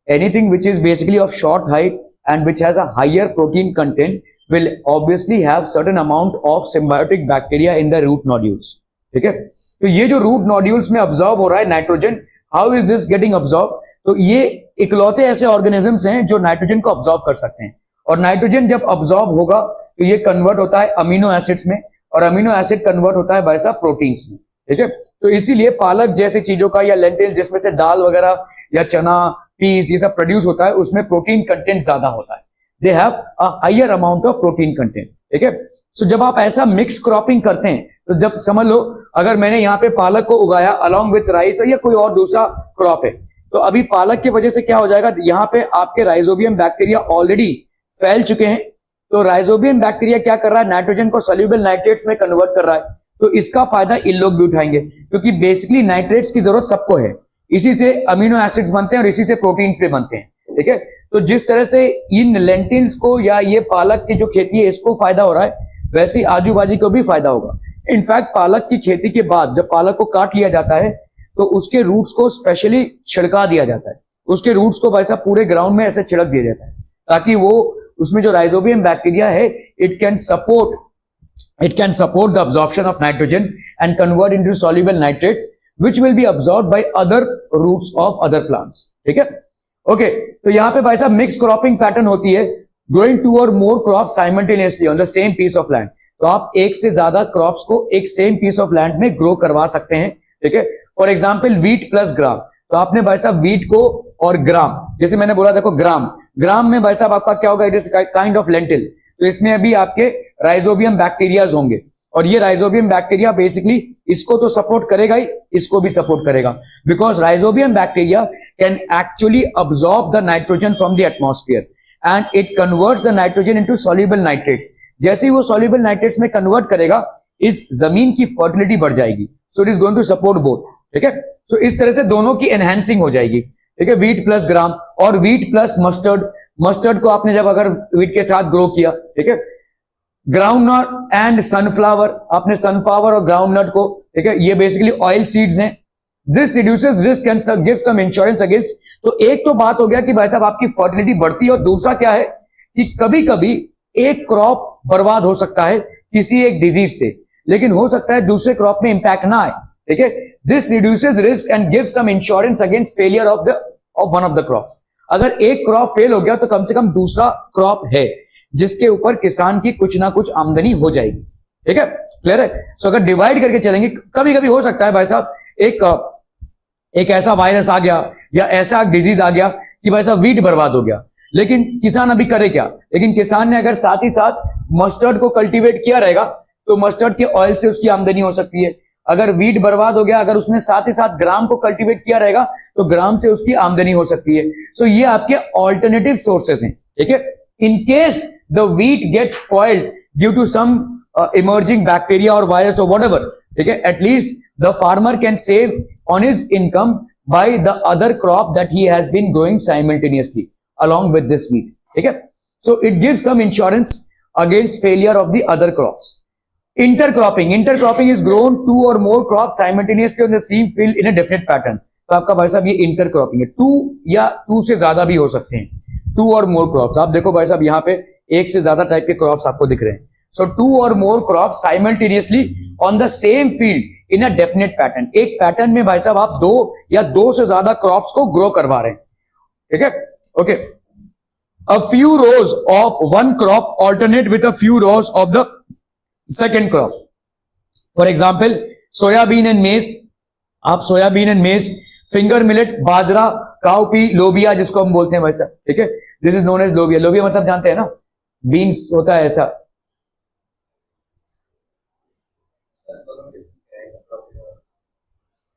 Anything which is basically of short height and which has a higher protein content will obviously have certain amount of symbiotic bacteria in the root nodules, ठीक है। तो ये जो रूट नोड्यूल्स में अब्सॉर्ब हो रहा है nitrogen, how is this getting absorb? तो ये इकलौते ऐसे ऑर्गेनिजम्स हैं जो नाइट्रोजन को अब्सॉर्ब कर सकते हैं, और नाइट्रोजन जब अब्सॉर्ब होगा तो ये कन्वर्ट होता है अमीनो एसिड्स में, और अमीनो एसिड कन्वर्ट होता है भाई साहब प्रोटीन्स में, ठीक है। तो इसीलिए पालक जैसी चीजों का या लेंटिल जिसमें से दाल वगैरह या चना पीस ये सब प्रोड्यूस होता है उसमें प्रोटीन कंटेंट ज्यादा होता है, they have a higher amount of protein content, ठीक है। सो जब आप ऐसा मिक्स क्रॉपिंग करते हैं तो जब समझ लो अगर मैंने यहाँ पे पालक को उगाया अलॉन्ग विथ राइस या कोई और दूसरा क्रॉप है, तो अभी पालक की वजह से क्या हो जाएगा, यहाँ पे आपके राइजोबियम बैक्टीरिया ऑलरेडी फैल चुके हैं, तो राइजोबियम बैक्टीरिया क्या कर रहा है, नाइट्रोजन को सोल्यूबल नाइट्रेट्स में कन्वर्ट कर रहा है, तो इसका फायदा इन लोग भी उठाएंगे, क्योंकि बेसिकली नाइट्रेट्स की जरूरत सबको है, इसी से अमीनो एसिड्स बनते हैं और इसी से प्रोटीन्स भी बनते हैं, ठीक है। तो जिस तरह से इन लेंटिल्स को या ये पालक की जो खेती है इसको फायदा हो रहा है, वैसे ही आजू बाजू को भी फायदा होगा। इनफैक्ट पालक की खेती के बाद जब पालक को काट लिया जाता है तो उसके रूट्स को स्पेशली छिड़का दिया जाता है, उसके रूट्स को वैसा पूरे ग्राउंड में ऐसे छिड़क दिया जाता है ताकि वो उसमें जो राइजोबियम बैक्टीरिया है it can support the absorption of nitrogen and convert into soluble nitrates which will be absorbed by other roots of other plants, ठीक है। ओके, तो यहां पे भाई साहब मिक्स क्रॉपिंग पैटर्न होती है, growing two or more crops simultaneously on the same piece of land। तो आप एक से ज्यादा क्रॉप्स को एक सेम पीस ऑफ लैंड में ग्रो करवा सकते हैं, ठीक है। फॉर एग्जाम्पल व्हीट प्लस ग्राम, तो आपने भाई साहब व्हीट को और ग्राम, जैसे मैंने बोला देखो ग्राम में भाई साहब आपका क्या होगा, it is kind of lentil, तो इसमें अभी आपके राइजोबियम बैक्टीरियाज होंगे, और ये राइजोबियम बैक्टीरिया बेसिकली इसको तो सपोर्ट करेगा ही, इसको भी सपोर्ट करेगा, because rhizobium bacteria can actually absorb the nitrogen from the atmosphere and it converts the nitrogen into soluble nitrates. जैसे ही वो सॉल्युबल नाइट्रेट्स में कन्वर्ट करेगा, इस जमीन की फर्टिलिटी बढ़ जाएगी, so it is going to support both, ठीक है। सो इस तरह से दोनों की एनहेंसिंग हो जाएगी, ठीक है। व्हीट प्लस ग्राम और व्हीट प्लस मस्टर्ड को आपने जब अगर व्हीट के साथ ग्रो किया, ठीक है। ग्राउंडनट एंड सनफ्लावर, आपने सनफ्लावर और ग्राउंडनट को, ठीक है, ये बेसिकली ऑयल सीड्स हैं। This reduces risk and give some insurance against. तो एक तो बात हो गया कि भाई साहब आपकी फर्टिलिटी बढ़ती है, और दूसरा क्या है कि कभी कभी एक क्रॉप बर्बाद हो सकता है किसी एक डिजीज से, लेकिन हो सकता है दूसरे क्रॉप में इंपैक्ट ना आए, ठीक है। This reduces risk and give some insurance against failure of one of the crops. अगर एक क्रॉप फेल हो गया तो कम से कम दूसरा क्रॉप है जिसके ऊपर किसान की कुछ ना कुछ आमदनी हो जाएगी, ठीक है, क्लियर है। सो अगर डिवाइड करके चलेंगे, कभी कभी हो सकता है भाई साहब एक ऐसा वायरस आ गया या ऐसा डिजीज आ गया कि भाई साहब व्हीट बर्बाद हो गया, लेकिन किसान अभी करे क्या, लेकिन किसान ने अगर साथ ही साथ मस्टर्ड को कल्टीवेट किया रहेगा तो मस्टर्ड के ऑयल से उसकी आमदनी हो सकती है। अगर व्हीट बर्बाद हो गया, अगर उसने साथ ही साथ ग्राम को कल्टीवेट किया रहेगा तो ग्राम से उसकी आमदनी हो सकती है। सो ये आपके ऑल्टरनेटिव सोर्सेस हैं, ठीक है। In case the wheat gets spoiled due to some emerging bacteria or virus or whatever, okay, at least the farmer can save on his income by the other crop that he has been growing simultaneously along with this wheat, okay. So it gives some insurance against failure of the other crops. Intercropping is grown two or more crops simultaneously on the same field in a definite pattern. तो आपका भाई साहब ये intercropping है, to या to से ज्यादा भी हो सकते हैं, टू और मोर क्रॉप्स। आप देखो भाई साहब यहाँ पे एक से ज्यादा टाइप के क्रॉप्स आपको दिख रहे हैं। सो टू और more crops simultaneously on the same field in a definite pattern. एक पैटर्न में भाई साहब आप दो या दो से ज्यादा क्रॉप्स को ग्रो करवा रहे हैं, ठीक है, okay. A few rows of one crop alternate with a few rows of the second crop. For example soybean and maize, आप soybean and maize, finger millet, बाजरा, काउपी, लोबिया जिसको हम बोलते हैं भाई साहब, ठीक है, दिस इज नोन एज लोबिया। लोबिया मतलब जानते हैं ना, बीन्स होता है ऐसा।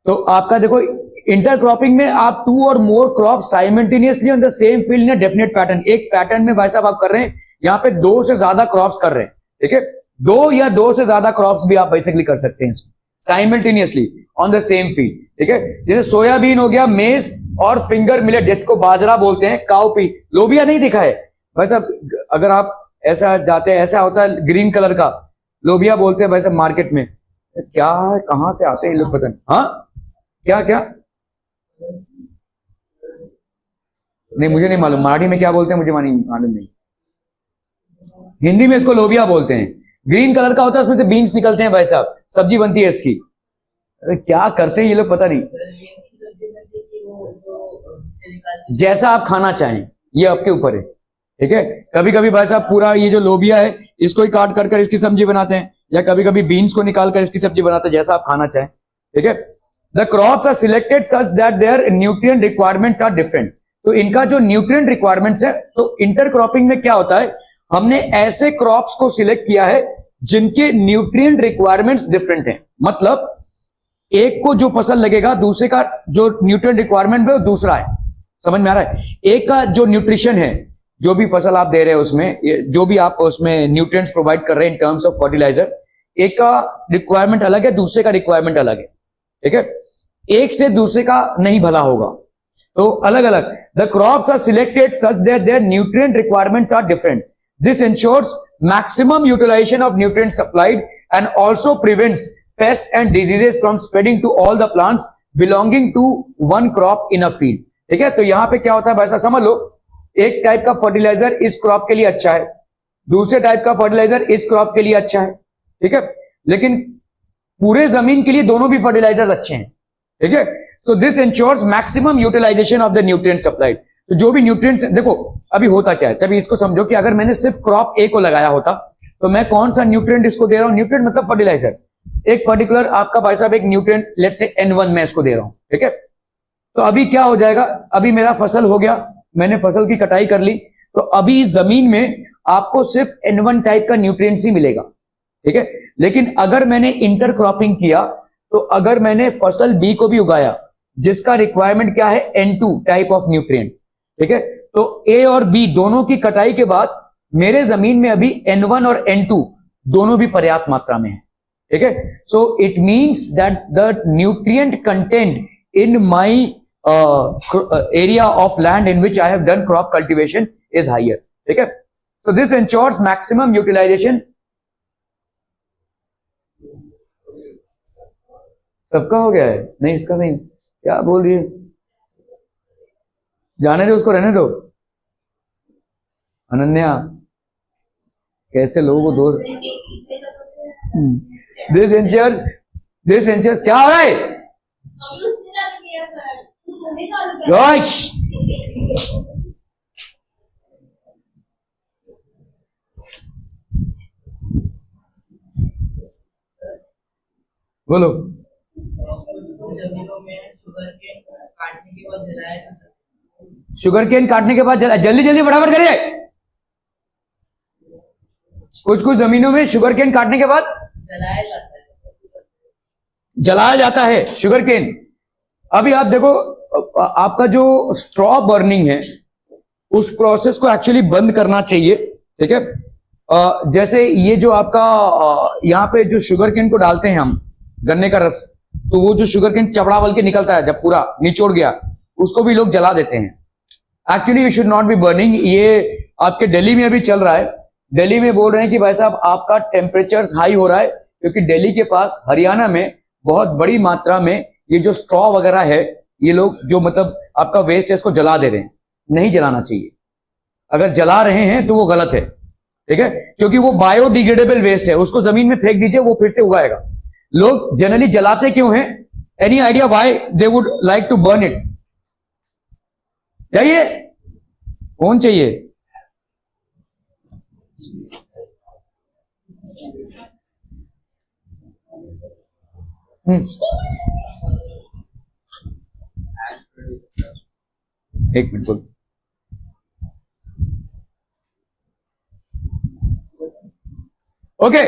तो आपका देखो इंटरक्रॉपिंग में आप टू और more crop simultaneously on the same field in a definite pattern. एक पैटर्न में भाई साहब आप कर रहे हैं, यहां पे दो से ज्यादा क्रॉप्स कर रहे हैं, ठीक है, दो या दो से ज्यादा क्रॉप्स भी आप बेसिकली कर सकते हैं इसमें simultaneously on the same field, ठीक है। जैसे सोयाबीन हो गया, मेज और फिंगर मिलेट जिसको बाजरा बोलते हैं, काउपी, लोबिया नहीं दिखा है भाई साहब। अगर आप ऐसा जाते हैं, ऐसा होता है ग्रीन कलर का, लोबिया बोलते हैं भाई साहब मार्केट में। क्या कहां से आते हैं लोग पता नहीं, हाँ क्या क्या नहीं, मुझे नहीं मालूम मराठी में क्या बोलते हैं, मुझे मालूम नहीं। हिंदी में इसको लोबिया बोलते हैं। ग्रीन कलर का होता है, उसमें से बीन्स निकलते हैं भाई साहब, सब्जी बनती है इसकी। अरे क्या करते हैं ये लोग पता नहीं, जैसा आप खाना चाहें ये आपके ऊपर है। ठीक है, कभी कभी भाई साहब पूरा ये जो लोबिया है इसको ही काट कर इसकी सब्जी बनाते हैं, या कभी कभी बीन्स को निकाल कर इसकी सब्जी बनाते हैं, जैसा आप खाना चाहें। ठीक है, the crops are selected such that their nutrient requirements are different. तो इनका जो न्यूट्रिएंट रिक्वायरमेंट्स है, तो इंटरक्रॉपिंग में क्या होता है, हमने ऐसे क्रॉप्स को सिलेक्ट किया है जिनके न्यूट्रिएंट रिक्वायरमेंट्स डिफरेंट हैं। मतलब एक को जो फसल लगेगा दूसरे का जो न्यूट्रिएंट रिक्वायरमेंट है वो दूसरा है। समझ में आ रहा है? एक का जो न्यूट्रिशन है, जो भी फसल आप दे रहे हैं उसमें, जो भी आप उसमें न्यूट्रिएंट्स प्रोवाइड कर रहे हैं इन टर्म्स ऑफ फर्टिलाइजर, एक का रिक्वायरमेंट अलग है, दूसरे का रिक्वायरमेंट अलग है। ठीक है, एक से दूसरे का नहीं भला होगा, तो अलग अलग। The crops are selected such that their nutrient requirements are different. This ensures maximum utilization of nutrients supplied and also prevents pests and diseases from spreading to all the plants belonging to one crop in a field। ठीक है, तो यहां पे क्या होता है भाई साहब, समझ लो, एक टाइप का फर्टिलाइजर इस क्रॉप के लिए अच्छा है, दूसरे टाइप का फर्टिलाइजर इस क्रॉप के लिए अच्छा है। ठीक है, लेकिन पूरे जमीन के लिए दोनों भी फर्टिलाइजर्स अच्छे हैं। ठीक है, so this ensures maximum utilization of the nutrient supplied. तो जो भी न्यूट्रिएंट्स, देखो अभी होता क्या है, तभी इसको समझो कि अगर मैंने सिर्फ क्रॉप ए को लगाया होता तो मैं कौन सा न्यूट्रिएंट इसको दे रहा हूं, न्यूट्रिएंट मतलब फर्टिलाइजर, एक पर्टिकुलर आपका भाई साहब एक न्यूट्रिएंट लेट्स से N1 में इसको दे रहा हूं। ठीक है, तो अभी क्या हो जाएगा, अभी मेरा फसल हो गया, मैंने फसल की कटाई कर ली, तो अभी जमीन में आपको सिर्फ N1 टाइप का न्यूट्रिएंट्स ही मिलेगा। ठीक है, लेकिन अगर मैंने इंटरक्रॉपिंग किया, तो अगर मैंने फसल बी को भी उगाया जिसका रिक्वायरमेंट क्या है, N2 टाइप ऑफ न्यूट्रिएंट। ठीक है, तो ए और बी दोनों की कटाई के बाद मेरे जमीन में अभी N1 और N2 दोनों भी पर्याप्त मात्रा में है। ठीक है, so it means that the nutrient content in my area of land in which I have done crop cultivation is higher. ठीक है, so this ensures maximum utilization. सबका हो गया है? नहीं, इसका नहीं, क्या बोल रही है, जाने दो उसको, रहने दो। अनन्या, कैसे लोगों को दोस्त, दिस इंचर्स क्या हो रहा है? योश, बोलो। जमीनों में शुगर केन काटने के बाद जल्दी जल्दी फटाफट करिए। कुछ कुछ जमीनों में शुगर केन काटने के बाद जलाया जाता है शुगर केन। अभी आप देखो, आपका जो स्ट्रॉ बर्निंग है उस प्रोसेस को एक्चुअली बंद करना चाहिए। ठीक है, जैसे ये जो आपका यहाँ पे जो शुगर केन को डालते हैं हम, गन्ने का रस, तो वो जो शुगर केन चपड़ा बल के निकलता है, जब पूरा निचोड़ गया उसको भी लोग जला देते हैं। Actually you should not be burning. ये आपके दिल्ली में अभी चल रहा है, दिल्ली में बोल रहे हैं कि भाई साहब आपका टेम्परेचर हाई हो रहा है, क्योंकि दिल्ली के पास हरियाणा में बहुत बड़ी मात्रा में ये जो स्ट्रॉ वगैरह है, ये लोग जो मतलब आपका वेस्ट है इसको जला दे रहे हैं। नहीं जलाना चाहिए, अगर जला रहे हैं तो वो गलत है। ठीक है, क्योंकि वो बायोडिग्रेडेबल वेस्ट है, उसको जमीन में फेंक दीजिए, वो फिर से उगाएगा। लोग जनरली जलाते क्यों हैं? Any idea why they would like to burn it? चाहिए? कौन चाहिए? एक मिनट बोल। ओके,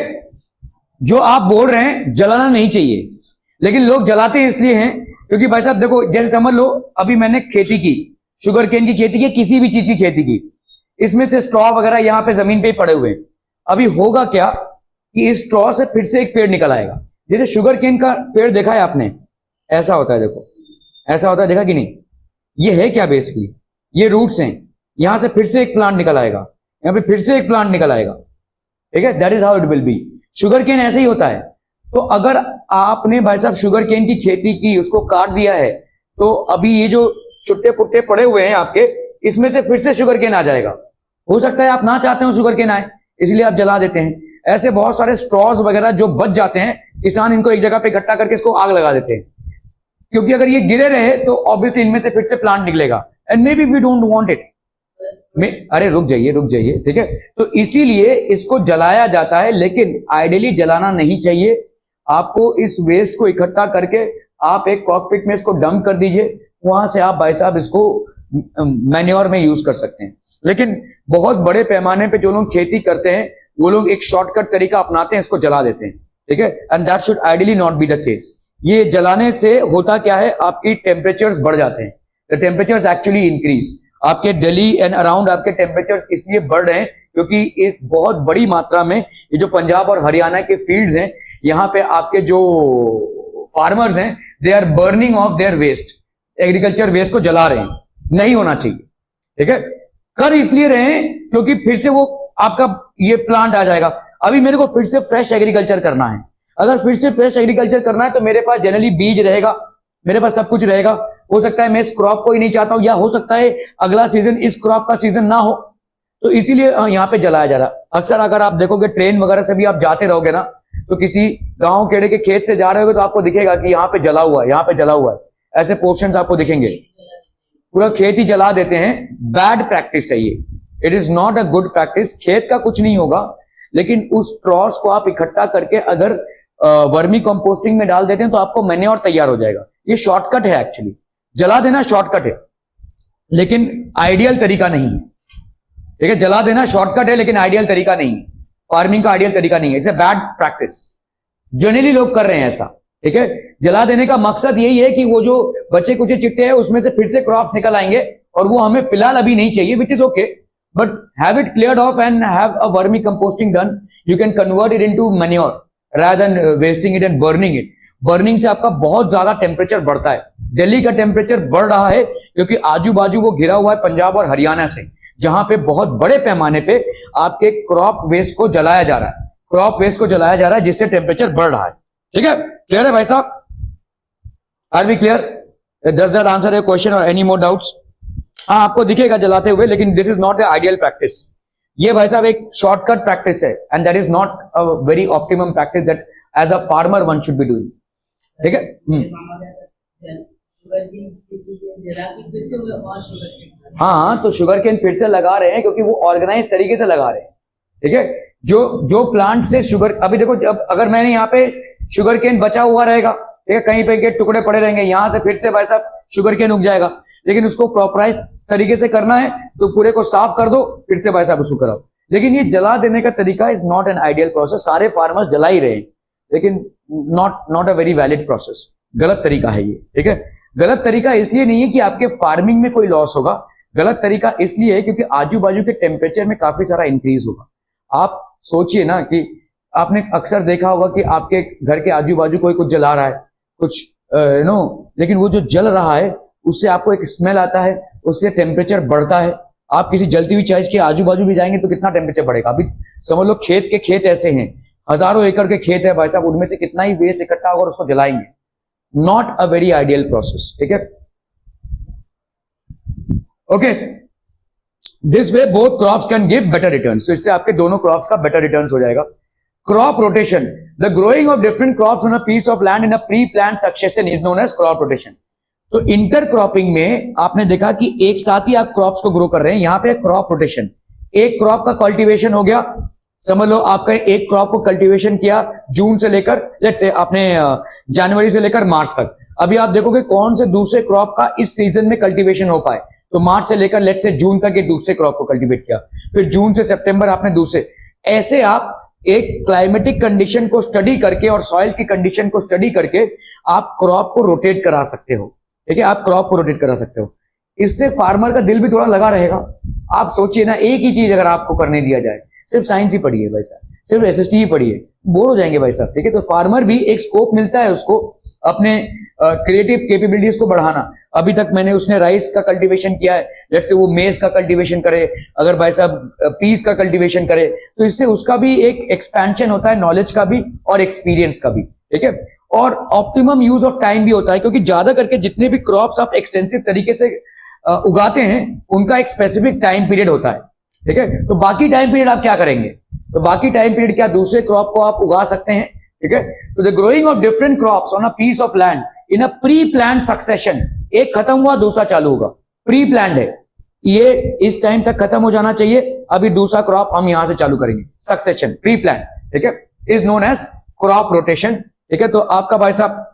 जो आप बोल रहे हैं जलाना नहीं चाहिए, लेकिन लोग जलाते हैं इसलिए हैं क्योंकि भाई साहब देखो, जैसे समझ लो अभी मैंने खेती की, शुगर केन की खेती की, किसी भी चीज की खेती की, इसमें से स्ट्रॉ वगैरह यहां पे जमीन पे ही पड़े हुए हैं। अभी होगा क्या कि इस स्ट्रॉ से फिर से एक पेड़ निकल आएगा। जैसे शुगर केन का पेड़ देखा है आपने, ऐसा होता है, देखो ऐसा होता है, देखा कि नहीं? ये है क्या बेसिकली, ये रूट्स हैं, यहां से फिर से एक प्लांट निकल आएगा, यहां पे फिर से एक प्लांट निकल आएगा। ठीक है, that is how it will be. Sugarcane ऐसे ही होता है। तो अगर आपने भाई साहब शुगर केन की खेती की, उसको काट दिया है, तो अभी ये जो छुट्टे पुट्टे पड़े हुए हैं आपके, इसमें से फिर से शुगर केन आ जाएगा। हो सकता है आप ना चाहते हो शुगर केन आए, इसलिए आप जला देते हैं। ऐसे बहुत सारे स्ट्रॉज वगैरह जो बच जाते हैं, किसान इनको एक जगह पे इकट्ठा करके इसको आग लगा देते हैं, क्योंकि अगर ये गिरे रहे तो ऑब्वियसली इनमें से फिर से प्लांट निकलेगा, and maybe we don't want it. अरे रुक जाइए, ठीक है। तो इसीलिए इसको जलाया जाता है, लेकिन आइडियली जलाना नहीं चाहिए। आपको इस वेस्ट को इकट्ठा करके आप एक कॉकपिट में इसको डंप कर दीजिए, वहां से आप भाई साहब इसको मैन्योर में यूज कर सकते हैं। लेकिन बहुत बड़े पैमाने पे जो लोग खेती करते हैं वो लोग एक शॉर्टकट तरीका अपनाते हैं, इसको जला देते हैं, ठीक है। And that should ideally not be the case. ये जलाने से होता क्या है, आपकी टेम्परेचर्स बढ़ जाते हैं, द टेम्परेचर्स एक्चुअली इंक्रीज। आपके दिल्ली एंड अराउंड आपके टेम्परेचर्स इसलिए बढ़ रहे हैं क्योंकि इस बहुत बड़ी मात्रा में ये जो पंजाब और हरियाणा के फील्ड्स हैं, यहाँ पे आपके जो फार्मर्स हैं they are burning off their waste, agriculture waste को जला रहे हैं। नहीं होना चाहिए, ठीक है। कर इसलिए रहे हैं क्योंकि फिर से वो आपका ये प्लांट आ जाएगा। अभी मेरे को फिर से फ्रेश एग्रीकल्चर करना है। अगर फिर से फ्रेश एग्रीकल्चर करना है तो मेरे पास जनरली बीज रहेगा, मेरे पास सब कुछ रहेगा। हो सकता है मैं इस क्रॉप को ही नहीं चाहता हूं, या हो सकता है अगला सीजन इस क्रॉप का सीजन ना हो, तो इसीलिए यहाँ पे जलाया जा रहा। अक्सर अगर आप देखोगे ट्रेन वगैरह से भी आप जाते रहोगे ना, तो किसी गांव केड़े के खेत से जा रहे होगे तो आपको दिखेगा कि यहाँ पे जला हुआ है, यहाँ पे जला हुआ है, ऐसे पोर्शंस आपको दिखेंगे। पूरा खेत ही जला देते हैं। बैड प्रैक्टिस है ये, it is not a good practice. खेत का कुछ नहीं होगा, लेकिन उस ट्रॉस को आप इकट्ठा करके अगर वर्मी कंपोस्टिंग में डाल देते हैं तो आपको मैन्योर तैयार हो जाएगा। ये शॉर्टकट है, एक्चुअली जला देना शॉर्टकट है, लेकिन आइडियल तरीका नहीं है, ठीक है। जला देना शॉर्टकट है लेकिन आइडियल तरीका नहीं है, फार्मिंग का आइडियल तरीका नहीं है। It's a bad practice, generally लोग कर रहे हैं ऐसा, ठीक है। जला देने का मकसद यही है कि वो जो बचे कुचे चिट्टे हैं उसमें से फिर से क्रॉप्स निकल आएंगे, और वो हमें फिलहाल अभी नहीं चाहिए, which is okay, but have it cleared of and have a vermi composting done. You can convert it into manure rather than wasting it and burning it. Burning से आपका बहुत ज्यादा टेम्परेचर बढ़ता है। दिल्ली का टेम्परेचर बढ़ रहा है क्योंकि आजू बाजू वो घिरा हुआ है पंजाब और हरियाणा से, जहां पे बहुत बड़े पैमाने पे आपके क्रॉप वेस्ट को जलाया जा रहा है, क्रॉप वेस्ट को जलाया जा रहा है, जिससे टेम्परेचर बढ़ रहा है। ठीक है, क्लियर है भाई साहब? Are we clear? Does that answer your question or any more doubts? हाँ, आपको दिखेगा जलाते हुए, लेकिन this is not a ideal practice. ये भाई साहब एक शॉर्टकट प्रैक्टिस है, and that is not a very optimum practice that as a farmer one should be doing. ठीक है। हाँ, तो शुगर केन फिर से लगा रहे हैं क्योंकि वो ऑर्गेनाइज तरीके से लगा रहे हैं। ठीक है, जो प्लांट से शुगर, अभी देखो, जब अगर मैंने यहाँ पे शुगर केन बचा हुआ रहेगा, ठीक है, कहीं पे के टुकड़े पड़े रहेंगे, यहां से फिर से भाई साहब शुगर केन उग जाएगा। लेकिन उसको प्रॉपराइज तरीके से करना है तो पूरे को साफ कर दो, फिर से भाई साहब उसको कराओ। लेकिन ये जला देने का तरीका is not an ideal process. सारे फार्मर्स जला ही रहे हैं, लेकिन not a very valid process. गलत तरीका है ये। ठीक है, गलत तरीका इसलिए नहीं है कि आपके फार्मिंग में कोई लॉस होगा, गलत तरीका इसलिए है क्योंकि आजू बाजू के टेम्परेचर में काफी सारा इंक्रीज होगा। आप सोचिए ना कि आपने अक्सर देखा होगा कि आपके घर के आजू बाजू कोई कुछ जला रहा है, कुछ लेकिन वो जो जल रहा है उससे आपको एक स्मेल आता है, उससे टेम्परेचर बढ़ता है। आप किसी जलती हुई चीज के आजू बाजू भी जाएंगे तो कितना टेम्परेचर बढ़ेगा। अभी समझ लो खेत के खेत ऐसे हैं, हजारों एकड़ के खेत है भाई साहब, उनमें से कितना ही वेस्ट इकट्ठा होगा और उसको जलाएंगे। Not a very ideal process. ठीक है, okay. This way both crops can give better returns. तो इससे आपके दोनों क्रॉप्स का बेटर रिटर्न्स हो जाएगा। Crop rotation, the growing of different crops on a piece of land in a pre plan succession is known as crop rotation. तो intercropping में आपने देखा कि एक साथ ही आप क्रॉप्स को ग्रो कर रहे हैं। यहां पे क्रॉप रोटेशन, एक क्रॉप का कल्टीवेशन हो गया, समझ लो आपका एक क्रॉप को कल्टीवेशन किया जून से लेकर, लेट्स से आपने जनवरी से लेकर मार्च तक। अभी आप देखोगे कौन से दूसरे क्रॉप का इस सीजन में कल्टीवेशन हो पाए, तो मार्च से लेकर लेट्स से जून तक ये दूसरे क्रॉप को कल्टीवेट किया, फिर जून से सितंबर आपने दूसरे। ऐसे आप एक क्लाइमेटिक कंडीशन को स्टडी करके और सॉइल की कंडीशन को स्टडी करके आप क्रॉप को रोटेट करा सकते हो। ठीक है, आप क्रॉप को रोटेट करा सकते हो। इससे फार्मर का दिल भी थोड़ा लगा रहेगा। आप सोचिए ना, एक ही चीज अगर आपको करने दिया जाए, सिर्फ साइंस ही पढ़िए भाई साहब, सिर्फ एसएसटी ही पढ़िए, बोर हो जाएंगे भाई साहब। ठीक है, तो फार्मर भी एक स्कोप मिलता है उसको अपने क्रिएटिव कैपेबिलिटीज को बढ़ाना। अभी तक मैंने उसने राइस का कल्टीवेशन किया है, लेट्स से वो मेज का कल्टीवेशन करे, अगर भाई साहब पीस का कल्टीवेशन करे, तो इससे उसका भी एक एक्सपेंशन होता है, नॉलेज का भी और एक्सपीरियंस का भी। ठीक है, और ऑप्टिमम यूज ऑफ टाइम भी होता है, क्योंकि ज्यादा करके जितने भी क्रॉप्स आप एक्सटेंसिव तरीके से उगाते हैं उनका एक स्पेसिफिक टाइम पीरियड होता है। ठीक है, तो बाकी टाइम पीरियड आप क्या करेंगे? तो बाकी टाइम पीरियड क्या दूसरे क्रॉप को आप उगा सकते हैं। ठीक है, तो the growing of different crops on a piece of land in a pre planned succession, एक खत्म हुआ दूसरा चालू होगा, प्री प्लान्ड है। ये इस टाइम तक खत्म हो जाना चाहिए, अभी दूसरा क्रॉप हम यहां से चालू करेंगे, सक्सेशन प्री प्लान, ठीक है, is known as crop rotation, ठीक है। तो आपका भाई साहब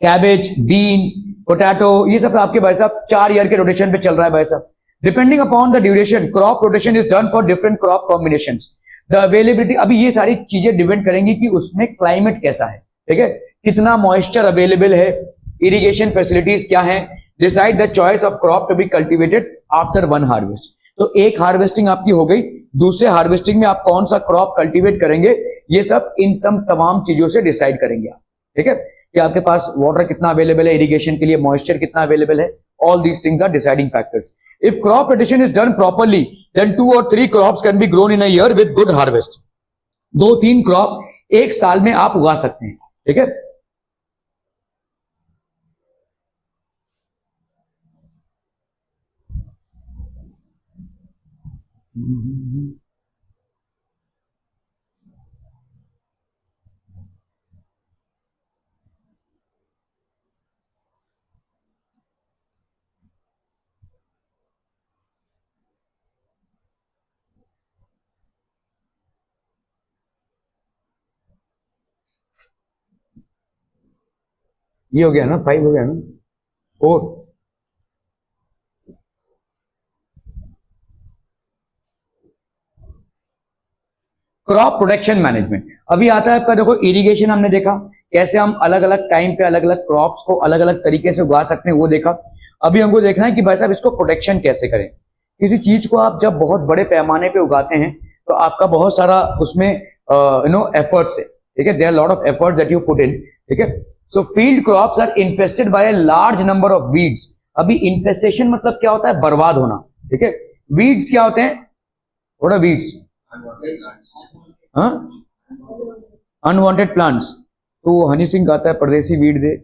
कैबेज, बीन, पोटैटो, ये सब आपके भाई साहब 4 ईयर के रोटेशन पे चल रहा है भाई साहब। Depending upon the duration crop rotation is done for different crop combinations. The availability, अभी ये सारी चीजें डिपेंड करेंगी कि उसमें क्लाइमेट कैसा है, ठीक है, कितना मॉइस्चर अवेलेबल है, इरिगेशन फैसिलिटीज क्या है, decide the choice of crop to be cultivated after one harvest. तो एक हार्वेस्टिंग आपकी हो गई, दूसरे हार्वेस्टिंग में आप कौन सा क्रॉप कल्टीवेट करेंगे, ये सब इन सब तमाम चीजों से डिसाइड करेंगे आप, ठीक है, कि आपके पास वाटर कितना अवेलेबल है, इरिगेशन के लिए मॉइस्चर कितना अवेलेबल है, all these things are deciding factors. If crop rotation is done properly then 2 or 3 crops can be grown in a year with good harvest. 2-3 crop एक साल में आप उगा सकते हैं, ठीक है। ये हो गया ना, 5 हो गया ना, 4। क्रॉप प्रोटेक्शन मैनेजमेंट अभी आता है आपका, देखो इरिगेशन हमने देखा, कैसे हम अलग अलग टाइम पे अलग अलग क्रॉप्स को अलग अलग तरीके से उगा सकते हैं वो देखा। अभी हमको देखना है कि भाई साहब इसको प्रोटेक्शन कैसे करें। किसी चीज को आप जब बहुत बड़े पैमाने पे उगाते हैं तो आपका बहुत सारा उसमें एफर्ट्स है, ठीक है, there lot of efforts that you put in, ठीक है। So field crops are infested by a large number of weeds. अभी इन्फेस्टेशन मतलब क्या होता है, बर्बाद होना, ठीक है। वीड्स क्या होते हैं, थोड़ा वीड्स, अनवांटेड प्लांट्स, तो हनी सिंह गाता है परदेसी weed they,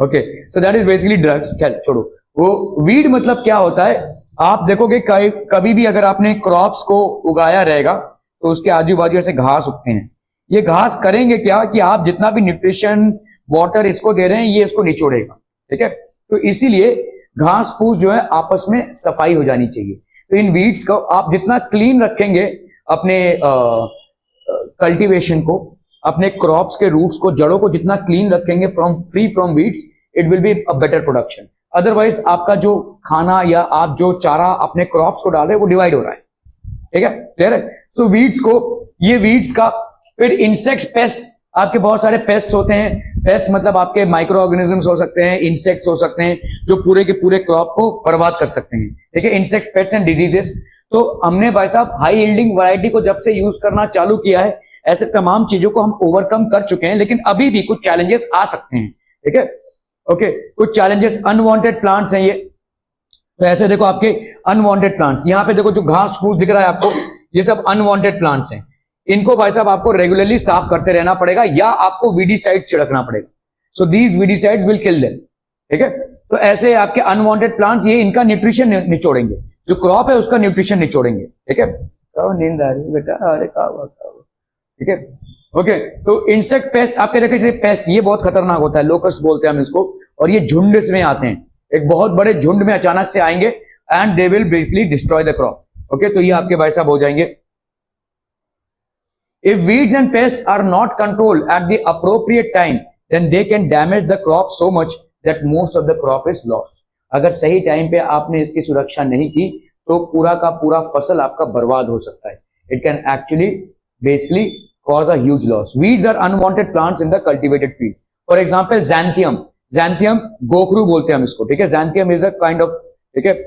okay, so that is basically drugs. चल छोड़ो, वो वीड मतलब क्या होता है, आप देखोगे कभी भी अगर आपने क्रॉप्स को उगाया रहेगा तो उसके आजू बाजू ऐसे घास उगते हैं। ये घास करेंगे क्या कि आप जितना भी न्यूट्रिशन वाटर इसको दे रहे हैं ये इसको निचोड़ेगा, ठीक है। तो इसीलिए घास फूस जो है आपस में सफाई हो जानी चाहिए। तो इन वीड्स को आप जितना क्लीन रखेंगे, अपने कल्टीवेशन को, अपने क्रॉप्स के रूट्स को, जड़ों को जितना क्लीन रखेंगे free from weeds, it will be a better production. Otherwise आपका जो खाना या आप जो चारा अपने क्रॉप्स को डाल रहे हैं वो डिवाइड हो रहा है, ठीक है, क्लियर है। सो वीड्स को, ये वीड्स का, फिर इंसेक्ट पेस्ट, आपके बहुत सारे पेस्ट होते हैं। पेस्ट मतलब आपके माइक्रो ऑर्गेनिजम्स हो सकते हैं, इंसेक्ट्स हो सकते हैं, जो पूरे के पूरे क्रॉप को बर्बाद कर सकते हैं, ठीक है, इंसेक्ट्स, पेस्ट एंड डिजीजेस। तो हमने भाई साहब हाई यील्डिंग वैरायटी को जब से यूज करना चालू किया है, ऐसे तमाम चीजों को हम ओवरकम कर चुके हैं, लेकिन अभी भी कुछ चैलेंजेस आ सकते हैं, ठीक है, ओके। कुछ चैलेंजेस, अनवांटेड प्लांट्स हैं ये, तो ऐसे देखो आपके अनवांटेड प्लांट्स, यहां पे देखो जो घास फूस दिख रहा है आपको, ये सब अनवांटेड प्लांट्स हैं। इनको भाई साहब आपको रेगुलरली साफ करते रहना पड़ेगा या आपको वीडीसाइड्स छिड़कना पड़ेगा। So these weedicides will kill them, ठीक है। तो ऐसे आपके अनवांटेड प्लांट्स, ये इनका न्यूट्रिशन निचोड़ेंगे, जो क्रॉप है उसका न्यूट्रिशन निचोड़ेंगे, ठीक है। नींद आ रही है बेटा, अरे ठीक है, ओके। तो इंसेक्ट पेस्ट आपके देखे, पेस्ट ये बहुत खतरनाक होता है, लोकस बोलते हैं हम इसको, और ये झुंड में आते हैं, एक बहुत बड़े झुंड में अचानक से आएंगे and they will basically destroy the crop, okay. तो ये आपके भाई साहब हो जाएंगे। If weeds and pests are not controlled at the appropriate time, then they can damage the crop so much that most of the crop is lost. अगर सही time पे आपने इसकी सुरक्षा नहीं की तो पूरा का पूरा फसल आपका बर्बाद हो सकता है। It can actually basically cause a huge loss. Weeds are unwanted plants in the cultivated field. For example, xanthium. Xanthium गोखरू बोलते हैं हम इसको, ठीक है। Xanthium is a kind of, ठीक है।